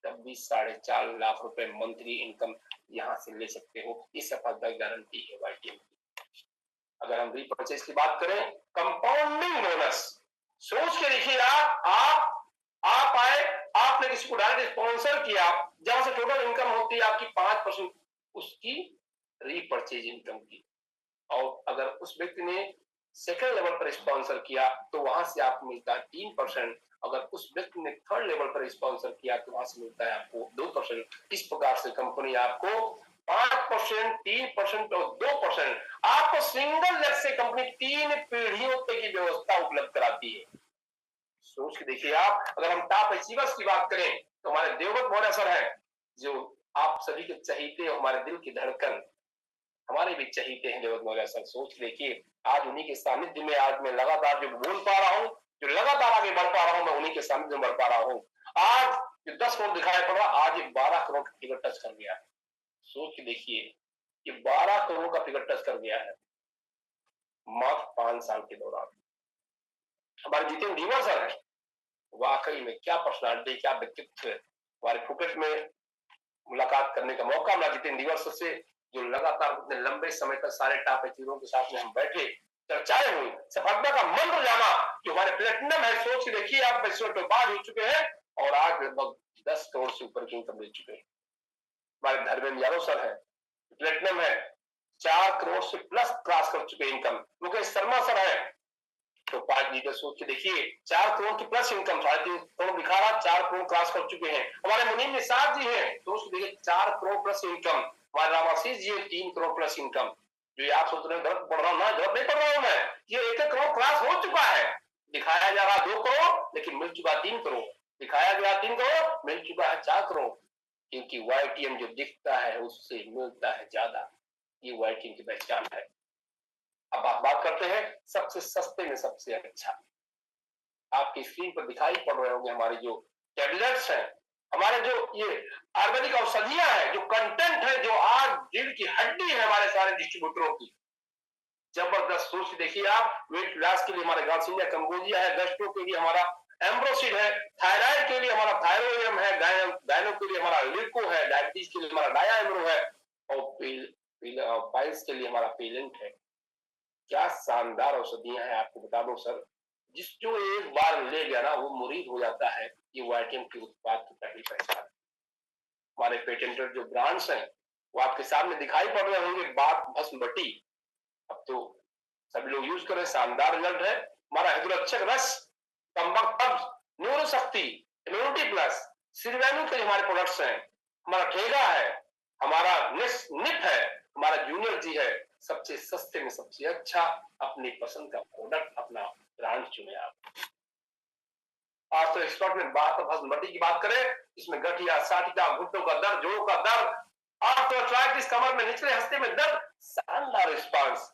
तब भी 4.5 लाख रुपए मंथली इनकम यहाँ से ले सकते हो। ये सफलता की गारंटी है वाईटीएम की। अगर हम रीपरचेज की बात करें, कंपाउंडिंग बोनस, सोच के देखिए आप आए, आपने किसी को डायरेक्ट स्पॉन्सर किया, जहां से टोटल इनकम होती है आपकी 5% उसकी रीपरचेज इनकम की, और अगर उस व्यक्ति ने सेकंड लेवल पर स्पॉन्सर किया तो वहां से आपको मिलता है 3%। अगर उस व्यक्ति ने थर्ड लेवल पर स्पॉन्सर किया तो वहां से मिलता है आपको 2%। इस प्रकार से कंपनी आपको 5%, 3% और 2%, आपको सिंगल लेग से कंपनी 3 पीढ़ियों तक की व्यवस्था उपलब्ध कराती है। सोच के देखिए आप, अगर हम टॉप अचीवर्स की बात करें तो हमारे देवव्रत मौर्य सर है, जो आप सभी के चहीते, हमारे दिल की धड़कन, हमारे भी चहीते हैं जगत मौला सर। सोच देखिए, आज उन्हीं के सानिध्य में आज मैं लगातार जो बोल पा रहा हूँ, जो लगातार आगे बढ़ पा रहा हूँ, मैं उन्हीं के सानिध्य में बढ़ पा रहा हूँ। आज जो 10 करोड़ दिखाई पड़ रहा, आज ये 12 करोड़ का फिगर टच कर गया है। सोच के देखिए, ये 12 करोड़ का फिगर टच कर गया है मात्र 5 साल के दौरान। हमारे जितेंद्र धीवर सर है, वाकई में क्या पर्सनालिटी, क्या व्यक्तित्व। हमारे फुकेट में मुलाकात करने का मौका मिला जितेंद्र धीवर सर से, जो लगातार इतने लंबे समय तक सारे टॉप अचीवरों के साथ में हम बैठे, चर्चाएं हुई, सफलता का मंत्र जाना, जो हमारे प्लेटिनम है। सोच देखिए, आप इसमें तो बाद हो चुके हैं और आज लगभग 10 करोड़ से ऊपर की इनकम दे चुके हैं। हमारे धर्मेंद्र यादव सर है, प्लेटिनम है, 4 करोड़ से प्लस क्रॉस कर चुके इनकम। मुकेश शर्मा सर है, तो 5 लीटर सोच के देखिए, 4 करोड़ की प्लस इनकम, 3.5 करोड़ दिखा रहा, 4 करोड़ क्रॉस कर चुके हैं। हमारे मुनीम निसार जी हैं, दोस्त देखिए 4 करोड़ प्लस इनकम। हमारे रामाशीष जी 3 करोड़ प्लस इनकम। जो ये आप सोच रहे हैं गलत पढ़ रहा हूं ना, गलत नहीं पढ़ रहा हूं मैं, ये 1 करोड़ क्रॉस हो चुका है। दिखाया जा रहा 2 करोड़, लेकिन मिल चुका 3 करोड़। दिखाया गया 3 करोड़, मिल चुका है 4 करोड़। क्योंकि वाईटीएम जो दिखता है उससे मिलता है ज्यादा, ये वाईटीएम की पहचान है। अब आप बात करते हैं सबसे सस्ते में सबसे अच्छा। आपकी स्क्रीन पर दिखाई पड़ रहे होंगे हमारे जो टैबलेट्स हैं, हमारे जो ये आयुर्वेदिक औषधियां हैं, जो कंटेंट है, जो आज रीढ़ की हड्डी है हमारे सारे डिस्ट्रीब्यूटरों की। जबरदस्त सोच देखिए आप, वेट लॉस के लिए हमारा गार्सिनिया कंबोजिया है, गैस्ट्रो के लिए हमारा एम्ब्रोसिड है, थायराइड के लिए हमारा थायरोइडम है, गायनो के लिए हमारा लिको है, डायबिटीज के लिए हमारा डायाएमरो है, और पाइल्स के लिए हमारा पेलेंट है। क्या शानदार औषधियां हैं, आपको बता दो सर। जो एक बार ले गया ना, वो मुरीद हो जाता है। ये वाईटीएम के उत्पाद की पहली पहचान। हमारे पेटेंटेड जो ब्रांड्स हैं, वो आपके सामने दिखाई पड़ रहे होंगे। बात भस्म बटी, अब तो सभी लोग यूज कर रहे हैं, शानदार रिजल्ट है। हमारा हृदयरक्षक रस, कमबख्त कब्ज, न्यूरो शक्ति, इम्यूनिटी प्लस, सिरवैल्यू के हमारे प्रोडक्ट्स हैं। हमारा ठेगा है, हमारा निप है, हमारा जूनियर जी है। सबसे सस्ते में सबसे अच्छा, अपनी पसंद का प्रोडक्ट, अपना ब्रांड चुने आप। आज तो एक्सपर्ट में बात भस्मबटी की बात करें, इसमें गठिया, साटिका, घुटनों का दर्द, जोड़ों का दर्द, आर्थराइटिस, कमर में निचले हिस्से में दर्द, शानदार response,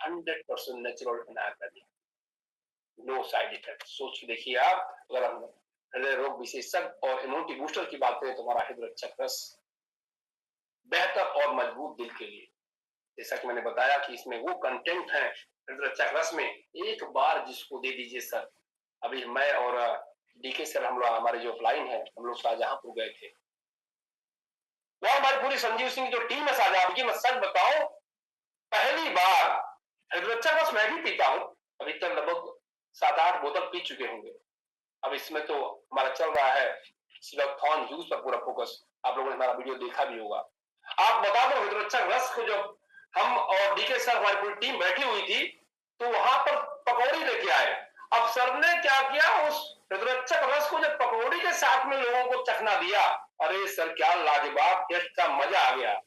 100% natural energy, no side effect. सोच के देखिए आप, अगर हम हृदय रोग विशेषज्ञ और इम्यूनिटी बूस्टर की बात करें तो हमारा हृदयरक्षक रस बेहतर और मजबूत दिल के लिए। जैसा कि मैंने बताया कि इसमें वो कंटेंट है हृदयरक्षक रस में, एक बार जिसको दे दीजिए सर। अभी मैं और डीके सर, हम लोग हमारे जो ऑफलाइन है, हम लोग शाहजहांपुर गए थे, वहां हमारी पूरी संजीव सिंह जो टीम है शाहजहांपुर की, मैं सच बताऊं, पहली बार हृदयरक्षक रस मैं भी पीता हूं, अभी तक लगभग 7-8 बोतल पी चुके होंगे। अब इसमें तो हमारा चल रहा है सिलोथॉन यूज पर पूरा फोकस, आप लोगों ने हमारा वीडियो देखा भी होगा। आप बता दो, हृदयरक्षक रस को जब हम और डीके सर, हमारी पूरी टीम बैठी हुई थी, तो वहां पर पकौड़ी लेके आए। अब सर ने क्या किया, उस हृदयरक्षक रस को जब पकौड़ी के साथ में लोगों को चखना दिया, अरे सर क्या लाजवाब टेस्ट का, मजा आ गया।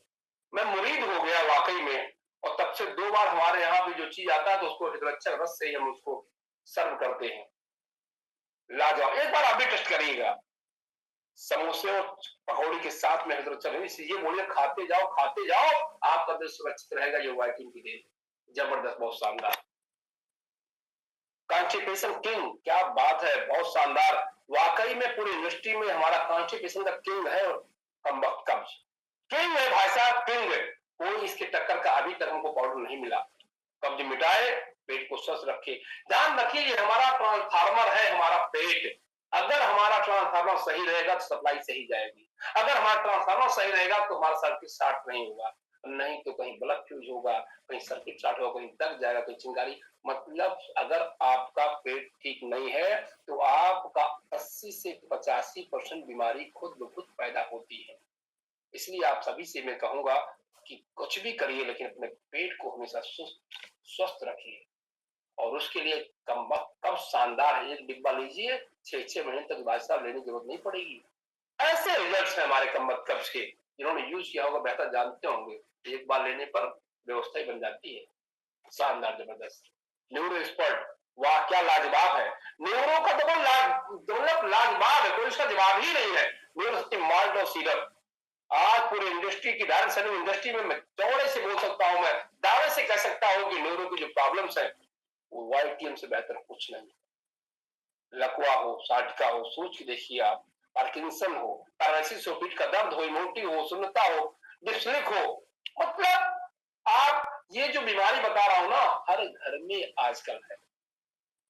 मैं मुरीद हो गया वाकई में। और तब से 2 बार हमारे यहाँ भी जो चीज आता है तो उसको हृदयरक्षक रस से ही हम उसको सर्व करते हैं। लाजवाब, एक बार आप भी टेस्ट करिएगा। समोसे और पकौड़ी के साथ में हृदयरक्षक, ये बोलिए खाते जाओ खाते जाओ, आपका दिल सुरक्षित रहेगा। ये वाइटिंग की देन, जबरदस्त, बहुत शानदार। कॉन्स्टिपेशन किंग, क्या बात है, बहुत शानदार। वाकई में पूरी इंडस्ट्री में हमारा कॉन्स्टिपेशन का किंग है कमबख्त कब्ज, किंग है भाई साहब, किंग। कोई इसके टक्कर का अभी तक हमको पाउडर नहीं मिला। कब्ज मिटाए, पेट को स्वस्थ रखे। ध्यान रखिए, ये हमारा ट्रांसफार्मर है, हमारा पेट। अगर हमारा ट्रांसफार्मर सही रहेगा तो सप्लाई सही जाएगी। अगर हमारा ट्रांसफार्मर सही रहेगा तो हमारा सर्किट शॉर्ट नहीं होगा, नहीं तो कहीं बल्ब फ्यूज होगा, कहीं सर्किट शॉर्ट होगा, कहीं दग जाएगा, कहीं चिंगारी। मतलब अगर आपका पेट ठीक नहीं है तो आपका 80 से 85% बीमारी खुद ब खुद पैदा होती है। इसलिए आप सभी से मैं कहूंगा कि कुछ भी करिए, लेकिन अपने पेट को हमेशा स्वस्थ रखिए। और उसके लिए कमबख्त कब्ज शानदार है, एक डिब्बा लीजिए, 6-6 महीने तक भाई साहब लेने की जरूरत नहीं पड़ेगी। ऐसे रिजल्ट्स हैं हमारे कमबख्त कब्ज के, जिन्होंने यूज किया होगा बेहतर जानते होंगे। एक बार लेने पर व्यवस्था ही बन जाती है, शानदार, जबरदस्त। न्यूरो एक्सपर्ट, वाह क्या लाजवाब है। न्यूरो का तो लाजवाब है, कोई उसका जवाब ही नहीं है। न्यूरोशक्ति माल्ट और सिरप आज पूरी इंडस्ट्री की डायरेक्ट सेलिंग इंडस्ट्री में मैं चौड़े से बोल सकता हूं, मैं दावे से कह सकता हूं कि न्यूरो की जो प्रॉब्लम्स है वो वाईटीएम से बेहतर कुछ नहीं। लकवा हो, साटिका हो, सोच के देखिए आप, पार्किंसन हो, पैरालिसिस हो, पीठ का दर्द हो, इमोटी हो, शून्यता हो, डिस्लिक हो, मतलब आप ये जो बीमारी बता रहा हूं ना हर घर में आजकल है।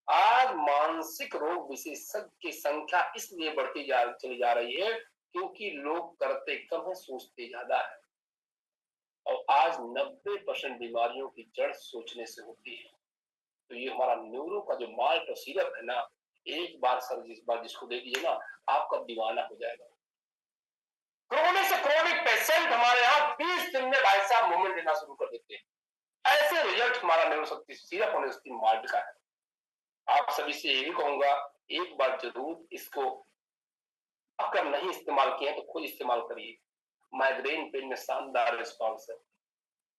आज मानसिक रोग विशेषज्ञ की संख्या इसलिए चली जा रही है क्योंकि लोग करते कम है, सोचते ज्यादा है। और आज 90% बीमारियों की जड़ सोचने से होती है। तो ये हमारा न्यूरो का जो माल्ट और सिरप है ना, एक बार सर जिस बार जिसको दे दीजिए ना, आपका दीवाना हो जाएगा। क्रोनिक से क्रोनिक पेशेंट हमारे यहाँ 20 दिन में भाई साहब मूवमेंट लेना शुरू कर देते हैं। ऐसे रिजल्ट हमारा न्यूरो शक्ति सिरप और उसकी माल्ट का है। आप सभी से यही कहूंगा, एक बार जरूर इसको अगर नहीं इस्तेमाल किए तो खुद इस्तेमाल करिए। माइग्रेन पेन में शानदार रिस्पॉन्स है।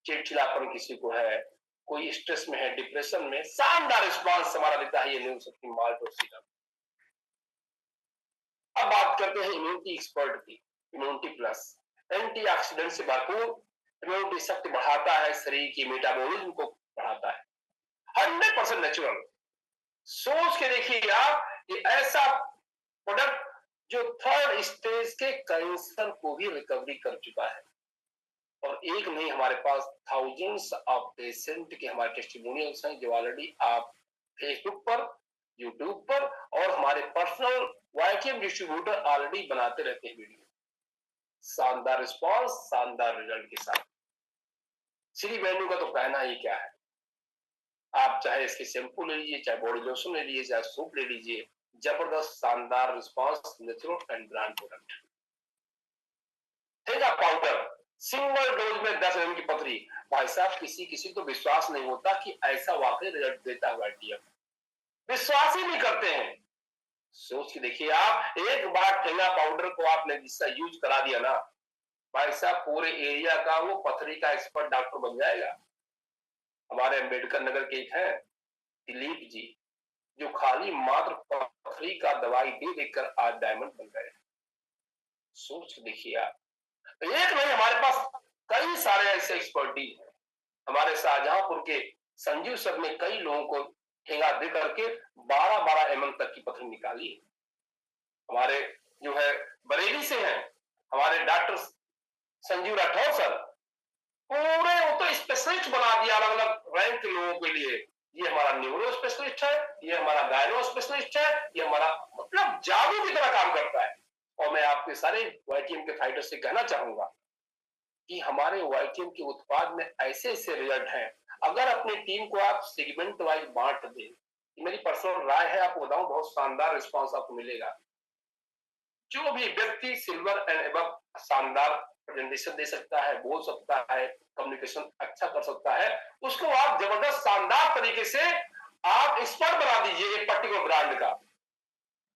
चिड़चिड़ापन किसी को है, कोई स्ट्रेस में है, डिप्रेशन में, शानदार रिस्पॉन्स हमारा देता है ये न्यूरो शक्ति माल्ट और सिरप। अब बात करते हैं इम्यूनिटी एक्सपर्ट की। इम्यूनिटी प्लस एंटीऑक्सीडेंट से भरपूर, इम्यूनिटी शक्ति बढ़ाता है, शरीर की मेटाबॉलिज्म को बढ़ाता है, 100% नेचुरल। सोच के देखिए आप, ये ऐसा प्रोडक्ट जो 3rd स्टेज के कैंसर को भी रिकवरी कर चुका है। और एक नहीं, हमारे पास थाउजेंड्स ऑफ पेशेंट के हमारे टेस्टिमोनियल्स हैं जो ऑलरेडी आप फेसबुक पर, यूट्यूब पर और हमारे पर्सनल वाईटीएम डिस्ट्रीब्यूटर ऑलरेडी बनाते रहते हैं वीडियो। शानदार रिस्पॉन्स, शानदार रिजल्ट के साथ। श्री वेन्यू का तो कहना ही क्या है। आप चाहे इसके शैम्पू ले लीजिए, चाहे बॉडी लोशन ले लीजिए, चाहे सूप ले लीजिए, जबरदस्त शानदार response, natural and brand product. ठेगा पाउडर सिंगल डोज में 10 ml की पथरी। भाई साहब किसी को विश्वास नहीं होता कि ऐसा वाकई रिजल्ट देता है वाईटीएम। विश्वास ही नहीं करते हैं। सोच के देखिए आप, एक बार ठेगा पाउडर को आपने जिसका यूज करा दिया ना, भाई साहब पूरे एरिया का वो पथरी का एक्सपर्ट डॉक्टर बन जाएगा। हमारे अंबेडकर नगर के एक है दिलीप जी, जो खाली मात्र पथरी का दवाई दे देकर आज डायमंड बन गए। सोच देखिए आप, एक नहीं हमारे पास कई सारे ऐसे एक्सपर्टीज हैं। हमारे शाहजहांपुर के संजीव सर ने कई लोगों को ठेंगा दे करके 12-12 mm तक की पथरी निकाली। हमारे जो है बरेली से हैं हमारे डॉक्टर संजीव राठौर सर, पूरे वो तो स्पेशलिस्ट बना दिया अलग अलग रैंक के लोगों के लिए। ये हमारा न्यूरो स्पेशलिस्ट है, ये हमारा गायनो स्पेशलिस्ट है, ये हमारा मतलब जादू की तरह काम करता है। और मैं आपके सारे वाईटीएम के फाइटर से कहना चाहूंगा कि हमारे वाईटीएम के उत्पाद में ऐसे ऐसे रिजल्ट हैं, अगर अपनी टीम को आप सेगमेंट वाइज बांट दें, मेरी पर्सनल राय है, आपको बताऊं बहुत शानदार रिस्पांस आपको मिलेगा। जो भी व्यक्ति सिल्वर एंड एबव शानदार प्रेजेंटेशन दे सकता है, बोल सकता है, कम्युनिकेशन अच्छा कर सकता है, उसको आप जबरदस्त शानदार तरीके से आप एक्सपर्ट बना दीजिए एक पर्टिकुलर ब्रांड का।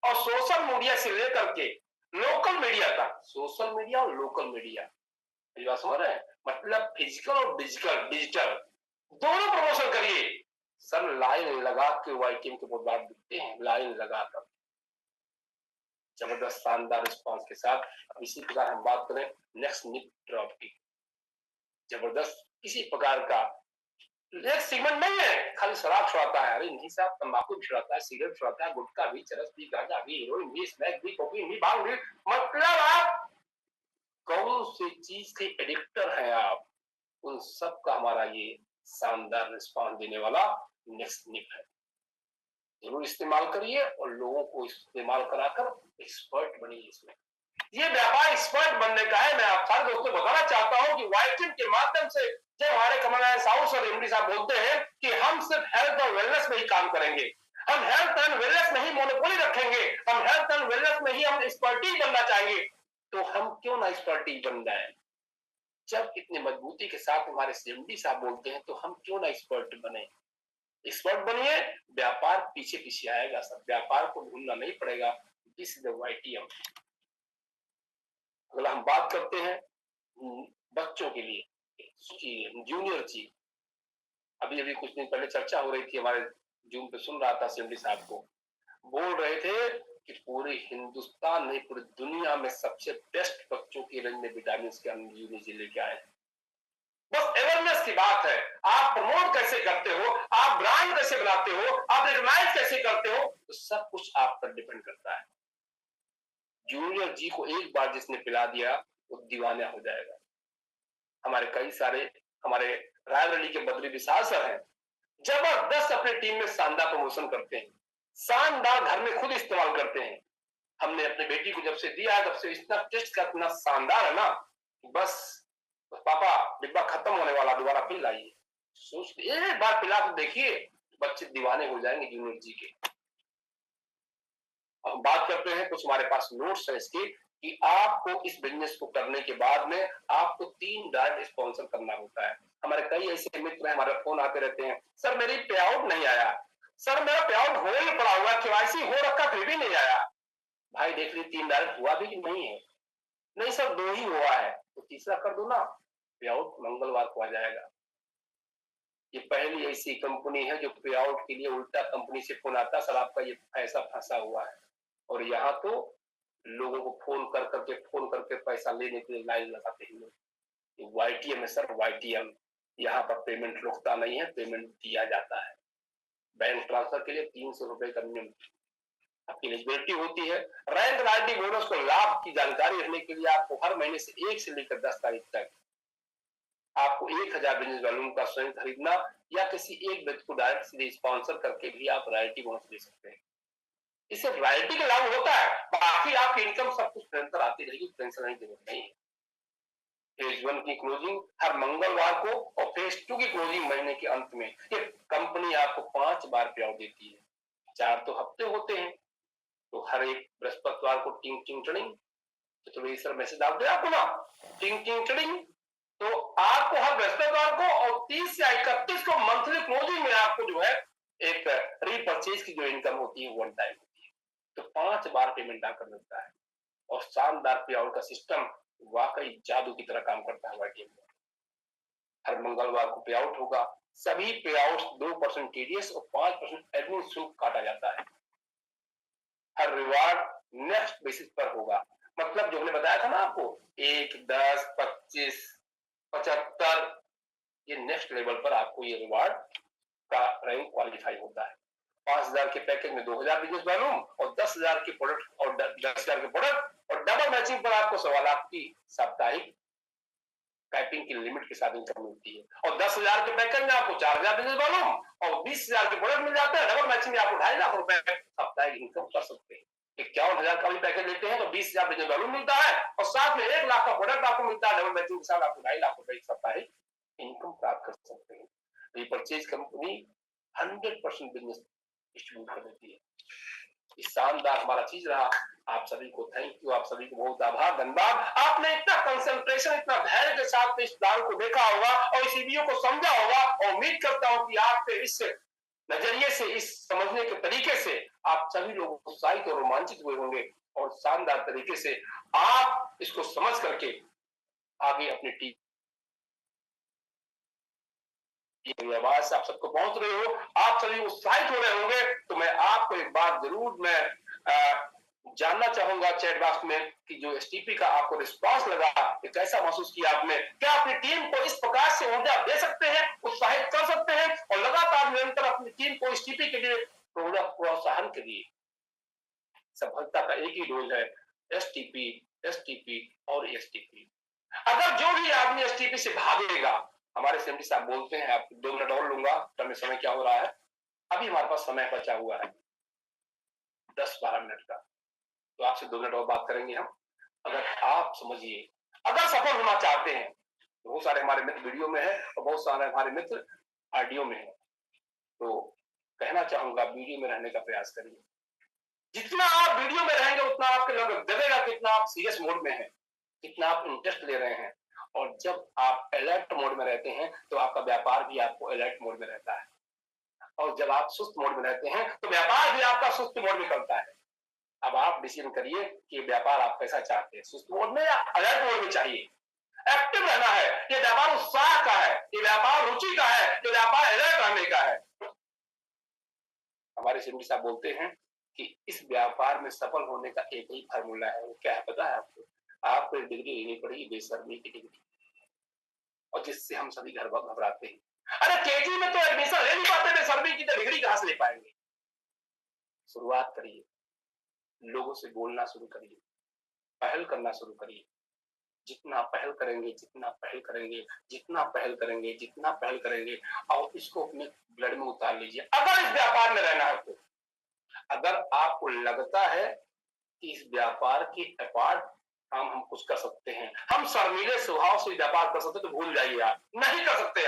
और सोशल मीडिया से लेकर के लोकल मीडिया तक, सोशल मीडिया और लोकल मीडिया, मेरी बात समझ रहे हैं, मतलब फिजिकल और डिजिटल दोनों प्रमोशन करिए। सर लाइन लगा के वाईटीएम के प्रोडक्ट बिकते हैं, लाइन लगाकर जबरदस्त शानदार रिस्पांस के साथ। अब इसी प्रकार हम बात करें नेक्स्ट निप ड्रॉप की, जबरदस्त किसी प्रकार का एक सेगमेंट नहीं है खाली शराब छुड़ाता है, अरे नहीं साहब, तंबाकू भी छुड़ाता है, सिगरेट छुड़ाता है, गुटखा भी, चरस भी, गांजा भी, हीरोइन भी, स्मैक भी, कोकीन भी, भांग भी, मतलब आप कौन सी चीज के एडिक्टर हैं आप, उन सब का हमारा ये शानदार रिस्पांस देने वाला नेक्स्ट निप है। जरूर इस्तेमाल करिए और लोगों को इस्तेमाल कराकर एक्सपर्ट बनिए इसमें। ये व्यापार एक्सपर्ट बनने का है। मैं आप सारे दोस्तों को बताना चाहता हूं कि वाईटीएम के माध्यम से जब हमारे कमल साउथ और एमडी साहब बोलते हैं कि हम सिर्फ हेल्थ और वेलनेस में ही काम करेंगे, हम हेल्थ एंड वेलनेस में ही मोनोपोली रखेंगे, हम हेल्थ एंड वेलनेस में ही हम एक्सपर्टीज बनना चाहेंगे, तो हम क्यों ना एक्सपर्टीज बन जाए। जब इतनी मजबूती के साथ हमारे एमडी साहब बोलते हैं तो हम क्यों ना एक्सपर्ट बने। एक्सपर्ट बनिए, व्यापार पीछे पीछे आएगा, सब व्यापार को ढूंढना नहीं पड़ेगा। This is the YTM. अगला हम बात करते हैं बच्चों के लिए जूनियर जी। अभी अभी कुछ दिन पहले चर्चा हो रही थी, हमारे जूम पे सुन रहा था सीएमडी साहब को, बोल रहे थे कि पूरे हिंदुस्तान नहीं पूरी दुनिया में सबसे बेस्ट बच्चों की रेंज में विटामिन के हम यूनिक जी लेके आए। बस अवेयरनेस की बात है, आप प्रमोट कैसे करते हो, आप ब्रांड कैसे बनाते हो, आप रिकॉग्नाइज कैसे करते हो, तो सब कुछ आप पर डिपेंड करता है। जूनियर जी को एक बार जिसने पिला दिया वो दीवाना हो जाएगा। हमारे कई सारे हमारे रायबरेली के बद्री विशाल सर हैं, जबरदस्त अपनी टीम में शानदार प्रमोशन करते हैं, शानदार घर में खुद इस्तेमाल करते हैं। हमने अपनी बेटी को जब से दिया तब से इतना टेस्ट का इतना शानदार है ना, बस पापा डिब्बा खत्म होने वाला, दोबारा फिर लाइए। सोच एक बार पिला तो देखिए, बच्चे दीवाने हो जाएंगे जूनियर जी के। हम बात करते हैं, कुछ हमारे पास नोट्स है इसके कि आपको इस बिजनेस को करने के बाद में आपको 3 डायरेक्ट स्पॉन्सर करना होता है। हमारे कई ऐसे मित्र हैं, हमारे फोन आते रहते हैं, सर मेरी पे आउट नहीं आया, सर मेरा पे आउट होल्ड पड़ा हुआ, केवाईसी हो रखा फिर भी नहीं आया। भाई देख ली 3 डायरेक्ट हुआ भी कि नहीं है? नहीं सर 2 ही हुआ है, तो तीसरा कर दो ना, पे आउट मंगलवार को आ जाएगा। ये पहली ऐसी कंपनी है जो पे आउट के लिए उल्टा कंपनी से फोन आता, सर आपका ये पैसा फंसा हुआ है, और यहाँ तो लोगों को फोन करके पैसा लेने के लिए लाइन लगाते हैं लोग। वाईटीएम है सर, वाईटीएम, यहाँ पर पेमेंट रुकता नहीं है, पेमेंट दिया जाता है। बैंक ट्रांसफर के लिए 300 रुपए का मिनिमम आपकी एलिजिबिलिटी होती है। रैंक रॉयल्टी बोनस को लाभ की जानकारी रखने के लिए आपको हर महीने से 1 से लेकर 10 तारीख तक आपको 1000 बिजनेस वॉल्यूम का स्वयं खरीदना या किसी एक व्यक्ति को डायरेक्ट सीधे स्पॉन्सर करके भी आप रॉयल्टी बोनस ले सकते हैं। इससे रॉयल्टी का लाभ होता है, बाकी आपकी इनकम सब कुछ निरंतर आती रहेगी, टेंशन नहीं जरूरत नहीं है। फेज 1 की क्लोजिंग हर मंगलवार को और फेज 2 की क्लोजिंग महीने के अंत में। ये कंपनी आपको 5 बार पे आउट देती है, 4 तो हफ्ते होते हैं, तो हर एक बृहस्पतिवार को टिंग टिंग टड़िंग, तो सर मैसेज डाल दे आपको ना, टिंग टिंग टड़िंग, तो आपको हर बृहस्पतिवार को और 30 या 31 को मंथली क्लोजिंग में आपको जो है एक रीपरचेज की जो इनकम होती है वन टाइम होती है, तो 5 बार पेमेंट आकर मिलता है। और शानदार पे आउट का सिस्टम वाकई जादू की तरह काम करता है वाईटीएम में। हर मंगलवार को पे आउट होगा, सभी पे आउट 2% टीडीएस और 5% एडमिन शुल्क काटा जाता है। हर रिवार्ड नेक्स्ट बेसिस पर होगा, मतलब जो हमने बताया था ना आपको 1, 10, 25, 75, ये नेक्स्ट लेवल पर आपको ये रिवार्ड का रैंक क्वालिफाई होता है। 5000 के पैकेज में 2000 बिजनेस वॉल्यूम और 10,000 के प्रोडक्ट और 10,000 के प्रोडक्ट और डबल मैचिंग पर आपको 1.25 लाख की साप्ताहिक टाइपिंग की लिमिट के साथ इनकम मिलती है। और 10,000 के पैकेज में आपको 4,000 बिजनेस वॉल्यूम और 20,000 के प्रोडक्ट मिल जाते हैं, डबल मैचिंग में आपको 2.5 लाख रुपए साप्ताहिक इनकम कर सकते हैं। 51,000 का भी पैकेज लेते हैं तो 20,000 बिजनेस वॉल्यूम मिलता है और साथ में 1 लाख का प्रोडक्ट आपको मिलता है, डबल मैचिंग के साथ आपको 2.5 लाख रुपए साप्ताहिक इनकम प्राप्त कर सकते हैं। रिपर्चेज कंपनी 100% बिजनेस डिस्ट्रीब्यूट कर देती है। इस शानदार हमारा चीज रहा, आप सभी को थैंक यू, आप सभी को बहुत आभार, धन्यवाद। आपने इतना कंसंट्रेशन, इतना धैर्य के साथ इस प्लान को देखा होगा और इस वीडियो को समझा होगा, और उम्मीद करता हूं कि आपके इस नजरिए से, इस समझने के तरीके से आप सभी लोग उत्साहित और रोमांचित हुए होंगे और शानदार तरीके से आप इसको समझ करके आगे अपनी टीम ये आवाज से आप सबको पहुंच रहे हो, आप सभी उत्साहित हो रहे होंगे। तो मैं आपको एक बात जरूर जानना चाहूंगा चैट बॉक्स में कि जो एसटीपी का आपको रिस्पांस लगा, कैसा महसूस किया आपने? क्या अपनी टीम को इस प्रकार से ऊर्जा दे सकते हैं, उत्साहित कर सकते हैं और लगातार निरंतर अपनी टीम को एसटीपी के लिए प्रोत्साहन करिए। सफलता का एक ही रोल है, एसटीपी, एसटीपी और एसटीपी। अगर जो भी आदमी एसटीपी से भागेगा, हमारे सीएमडी साहब बोलते हैं, आप 2 मिनट और लूंगा, तो समय क्या हो रहा है, अभी हमारे पास समय बचा हुआ है 10-12 मिनट का, तो आपसे 2 मिनट और बात करेंगे हम। अगर आप समझिए, अगर सफल होना चाहते हैं, तो बहुत सारे हमारे मित्र वीडियो में है और बहुत सारे हमारे मित्र ऑडियो में है, तो कहना चाहूंगा वीडियो में रहने का प्रयास करिए। जितना आप वीडियो में रहेंगे उतना आपके लगभग दबेगा कितना आप सीरियस मोड में हैं, कितना आप इंटरेस्ट ले रहे हैं। और जब आप अलर्ट मोड में रहते हैं तो आपका व्यापार भी आपको अलर्ट मोड में रहता है, और जब आप सुस्त मोड में रहते हैं तो व्यापार भी आपका सुस्त मोड में चलता है। अब आप डिसीजन करिए कि व्यापार आप कैसा चाहते हैं, सुस्त मोड में या अलर्ट मोड में चाहिए। एक्टिव रहना है, ये व्यापार उत्साह का है, ये व्यापार रुचि का है, ये व्यापार अलर्ट रहने का है। हमारे सिमरी साहब बोलते हैं कि इस व्यापार में सफल होने का एक ही फार्मूला है। वो क्या है पता है आपको? आपको एक डिग्री लेनी पड़ेगी, बेशर्मी की डिग्री, और जिससे हम सभी घबराते हैं। अरे केजी में तो एडमिशन ले नहीं पाते, बेशर्मी की तो डिग्री कहां से ले पाएंगे? शुरुआत करिए, लोगों से बोलना शुरू करिए, पहल करना शुरू करिए। जितना पहल करेंगे, जितना पहल करेंगे, जितना पहल करेंगे, जितना पहल करेंगे, और इसको अपने ब्लड में उतार लीजिए। अगर इस व्यापार में रहना है तो, अगर आपको लगता है कि इस व्यापार के अपार्ट हम कुछ कर सकते हैं, हम शर्मीले स्वभाव से व्यापार कर सकते, तो भूल जाइए, आप नहीं कर सकते।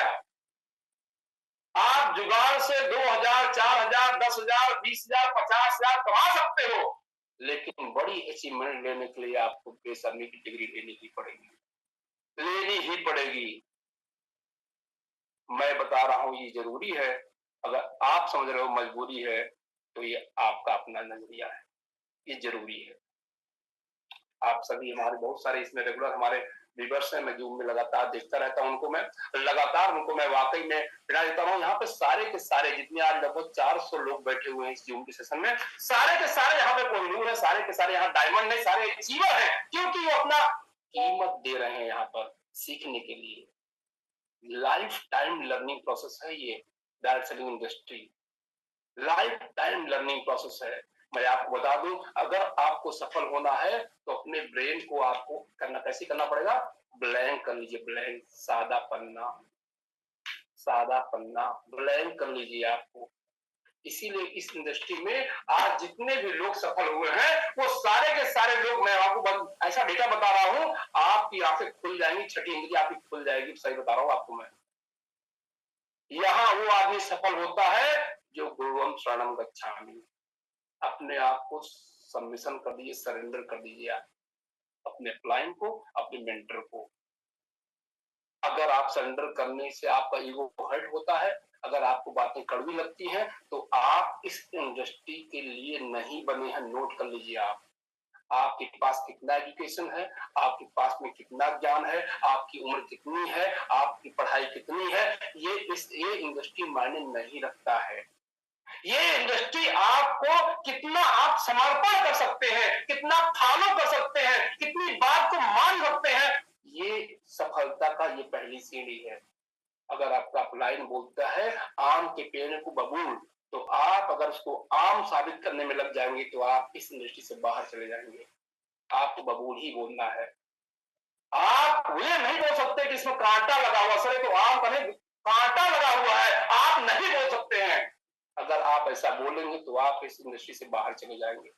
आप जुगाड़ से 2000, 4000, 10,000, 20,000, 50,000 कमा सकते हो, लेकिन बड़ी अचीवमेंट लेने के लिए आपको बेशर्मी की डिग्री लेनी ही पड़ेगी, लेनी ही पड़ेगी। मैं बता रहा हूं ये जरूरी है। अगर आप समझ रहे हो मजबूरी है, तो ये आपका अपना नजरिया है, ये जरूरी है। आप सभी हमारे बहुत सारे इसमें रेगुलर हमारे व्यूअर्स हैं, मैं जूम में लगातार देखता रहता हूं उनको, मैं लगातार उनको मैं वाकई में बिना देता हूं। यहाँ पे सारे के सारे जितने आज लगभग 400 लोग बैठे हुए हैं इस जूम के सेशन में, सारे के सारे यहाँ पे कोहिनूर है, सारे के सारे यहाँ डायमंड है, सारे अचीवर हैं, क्योंकि वो अपना कीमत दे रहे हैं यहाँ पर सीखने के लिए। लाइफ टाइम लर्निंग प्रोसेस है ये direct selling industry, life time learning process है। मैं आपको बता दूं, अगर आपको सफल होना है तो अपने ब्रेन को आपको करना कैसे करना पड़ेगा? ब्लैंक कर लीजिए, ब्लैंक, सादा पन्ना, सादा पन्ना ब्लैंक कर लीजिए आपको। इसीलिए इस इंडस्ट्री में आज जितने भी लोग सफल हुए हैं, वो सारे के सारे लोग, मैं आपको ऐसा डेटा बता रहा हूं, आपकी आंखें खुल जाएंगी, छठी इंद्रिय आपकी खुल जाएगी, सही बता रहा हूं आपको मैं। यहाँ वो आदमी सफल होता है जो गुरुवम शरणम गच्छामि, अपने आप को सबमिशन कर दीजिए, सरेंडर कर दीजिए आप अपने क्लाइंट को, अपने मेंटर को। अगर आप सरेंडर करने से आपका ईगो हर्ट होता है, अगर आपको बातें कड़वी लगती हैं, तो आप इस इंडस्ट्री के लिए नहीं बने हैं। नोट कर लीजिए आप, आपके पास कितना एजुकेशन है, आपके पास में कितना ज्ञान है, आपकी उम्र कितनी है, आपकी पढ़ाई कितनी है, ये इंडस्ट्री मायने नहीं रखता है। ये इंडस्ट्री आपको कितना आप समर्पण कर सकते हैं, कितना फॉलो कर सकते हैं, कितनी बात को मान सकते हैं, ये सफलता का ये पहली सीढ़ी है। अगर आपका अपलाइन बोलता है आम के पेड़ को बबूल, तो आप अगर उसको आम साबित करने में लग जाएंगे, तो आप इस इंडस्ट्री से बाहर चले जाएंगे। आपको बबूल ही बोलना है। आप ये नहीं बोल सकते कि इसमें कांटा लगा हुआ, सर तो आम का नहीं, कांटा लगा हुआ है, आप नहीं बोल सकते हैं। अगर आप ऐसा बोलेंगे तो आप इस इंडस्ट्री से बाहर चले जाएंगे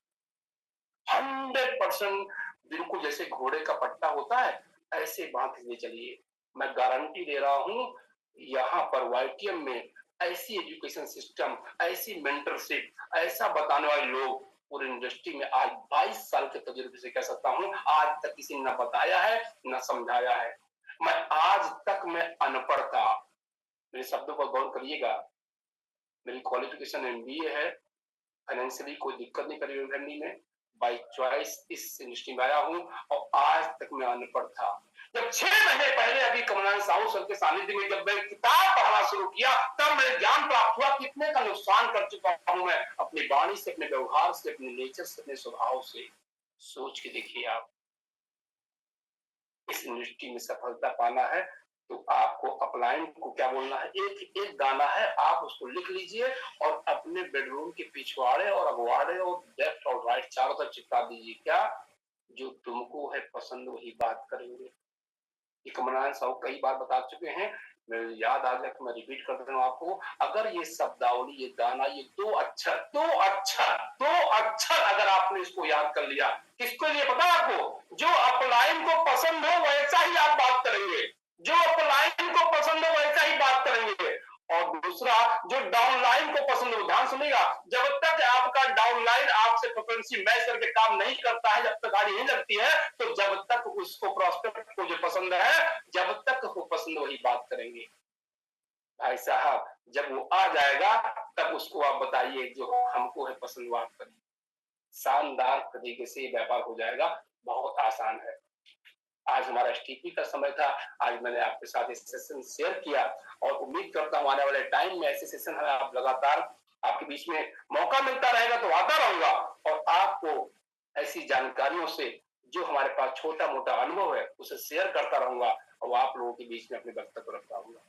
100%। बिल्कुल जैसे घोड़े का पट्टा होता है, ऐसे बांध के चलिए। मैं गारंटी दे रहा हूं, यहाँ पर वाईटीएम में ऐसी एजुकेशन सिस्टम, ऐसी मेंटरशिप, ऐसा बताने वाले लोग पूरी इंडस्ट्री में आज 22 साल के तजुर्बे से कह सकता हूं, आज तक किसी ने न बताया है न समझाया है। मैं आज तक मैं अनपढ़ था, मेरे शब्दों पर गौर करिएगा। मेरी क्वालिफिकेशन एमबीए है, फाइनेंशियली कोई दिक्कत नहीं करी फैमिली में, बाय चॉइस इस इंडस्ट्री में आया हूं, और आज तक मैं अनपढ़ था। जब 6 महीने पहले अभी कमलान साहू सर के सानिध्य में जब मैं किताब पढ़ना शुरू किया, तब मुझे ज्ञान प्राप्त हुआ कितने का नुकसान कर चुका हूं मैं अपनी वाणी से, अपने व्यवहार से, अपने नेचर से, अपने स्वभाव से। सोच के देखिए आप, इस इंडस्ट्री में सफलता पाना है तो आपको अपलाइन को क्या बोलना है? एक एक गाना है, आप उसको लिख लीजिए और अपने बेडरूम के पिछवाड़े और अगवाड़े और लेफ्ट और राइट चारों तरफ चिपका दीजिए। क्या? जो तुमको है पसंद वही बात करेंगे। ये कमलनाथ साहब कई बार बता चुके हैं, मेरे याद आ गया कि मैं रिपीट कर देता हूँ आपको। अगर ये शब्दावली, ये गाना, ये दो अक्षर अगर आपने इसको याद कर लिया, किसके लिए पता है आपको? जो अपलाइन को पसंद हो वैसा ही आप बात करेंगे, जो अपलाइन को पसंद हो वैसा ही बात करेंगे। और दूसरा, जो डाउनलाइन को पसंद हो, ध्यान सुनिएगा, जब तक आपका डाउनलाइन आपसे फ्रीक्वेंसी मैच करके काम नहीं करता है, जब तक गाड़ी नहीं लगती है, तो जब तक उसको प्रोस्पेक्ट को जो पसंद है, जब तक वो पसंद वही बात करेंगे। भाई साहब, जब वो आ जाएगा तब उसको आप बताइए जो हमको है पसंद वो आप करिए। शानदार तरीके से ये व्यापार हो जाएगा, बहुत आसान है। आज हमारा एसटीपी का समय था, आज मैंने आपके साथ इस सेशन शेयर किया और उम्मीद करता हूं आने वाले टाइम में ऐसे सेशन है आप लगातार आपके बीच में मौका मिलता रहेगा तो आता रहूंगा और आपको ऐसी जानकारियों से जो हमारे पास छोटा मोटा अनुभव है उसे शेयर करता रहूंगा और आप लोगों के बीच में अपने वक्तव्य रखता रहूंगा।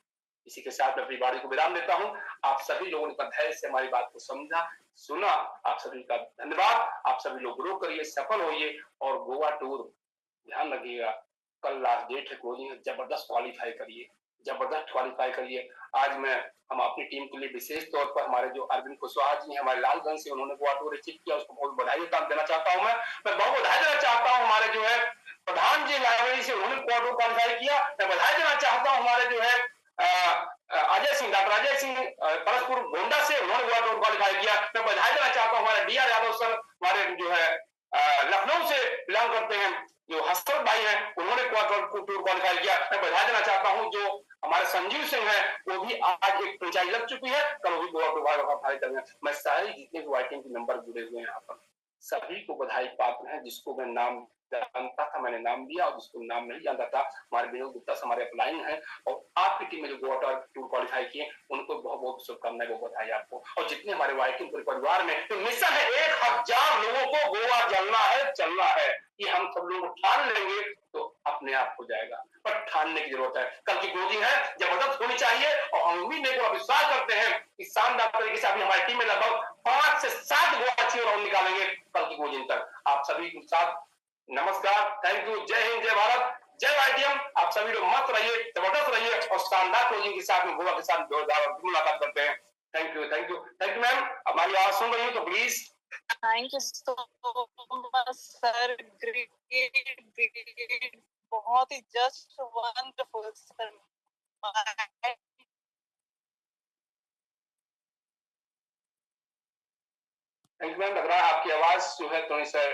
इसी के साथ मैं अपनी वाणी को विराम देता हूं। आप सभी लोगों ने धैर्य से हमारी बात को समझा, सुना, आप सभी का धन्यवाद। आप सभी लोग ग्रो करिए, सफल होइए और गोवा टूर ध्यान रखिएगा, कल लास्ट डेट है गोली, जबरदस्त क्वालिफाई करिए, जबरदस्त क्वालिफाई करिए। आज मैं हम अपनी टीम के लिए विशेष तौर पर हमारे जो अरविंद कुशवाहा जी हैं हमारे लालगंज से, उन्होंने गोवा टूर अचीव किया, उसको बहुत बधाई देना चाहता हूं। मैं बहुत बधाई देना चाहता हूं हमारे जो है प्रधान जी लाइब्रेरी से, उन्होंने गोवा टूर क्वालिफाई किया। मैं बधाई देना चाहता हूं हमारे जो है अजय सिंह, डॉक्टर अजय सिंह परसपुर गोंडा से, उन्होंने गोवा टूर क्वालिफाई किया। मैं बधाई देना चाहता हूं हमारे डीआर यादव सर, हमारे जो है लखनऊ से बिलोंग करते हैं, जो हसरत भाई हैं, उन्होंने टूर क्वालिफाई किया। मैं बधाई देना चाहता हूं जो हमारे संजीव सिंह हैं, वो भी आज एक फ्रेंचाइज लग चुकी है, कल वो भी गोवा टूर क्वालिफाई करेंगे। मैं सारे जितने भी वाइटिंग के नंबर जुड़े हुए हैं यहाँ पर सभी को बधाई पात्र हैं। जिसको मैं नाम जानता था मैंने नाम दिया, और जिसको नाम नहीं जानता था हमारे विनोद गुप्ता से हमारे अपलाइन है, और आपकी टीम में जो गोवा टूर क्वालिफाई किए उनको बहुत बहुत शुभकामनाएं, वो बधाई आपको। और जितने हमारे वाइकिंग परिवार में तो मिशन है 1000 लोगों को गोवा चलना है, चलना है, ये हम सब लोग ठान लेंगे तो अपने आप हो जाएगा, पर ठानने की जरूरत है। कल की कोचिंग है जबरदस्त होनी चाहिए और हम उम्मीद है, विश्वास करते हैं कि शानदार तरीके से अभी हमारी टीम में लगभग 5 से 7 गोवा अच्छी राउंड निकालेंगे कल की कोचिंग तक। आप सभी के साथ नमस्कार, थैंक यू, जय हिंद, जय भारत, जय वाईटीएम। आप सभी लोग मस्त रहिए, जबरदस्त रहिए और शानदार कोचिंग के साथ में गोवा के साथ जोरदार मुलाकात करते हैं। Thank you, thank you, thank you ma'am. हमारी आवाज सुन रही हो तो please. Thank you so much sir, great, बहुत ही just wonderful sir. Thank you ma'am. लग रहा है आपकी आवाज जो है थोड़ी सा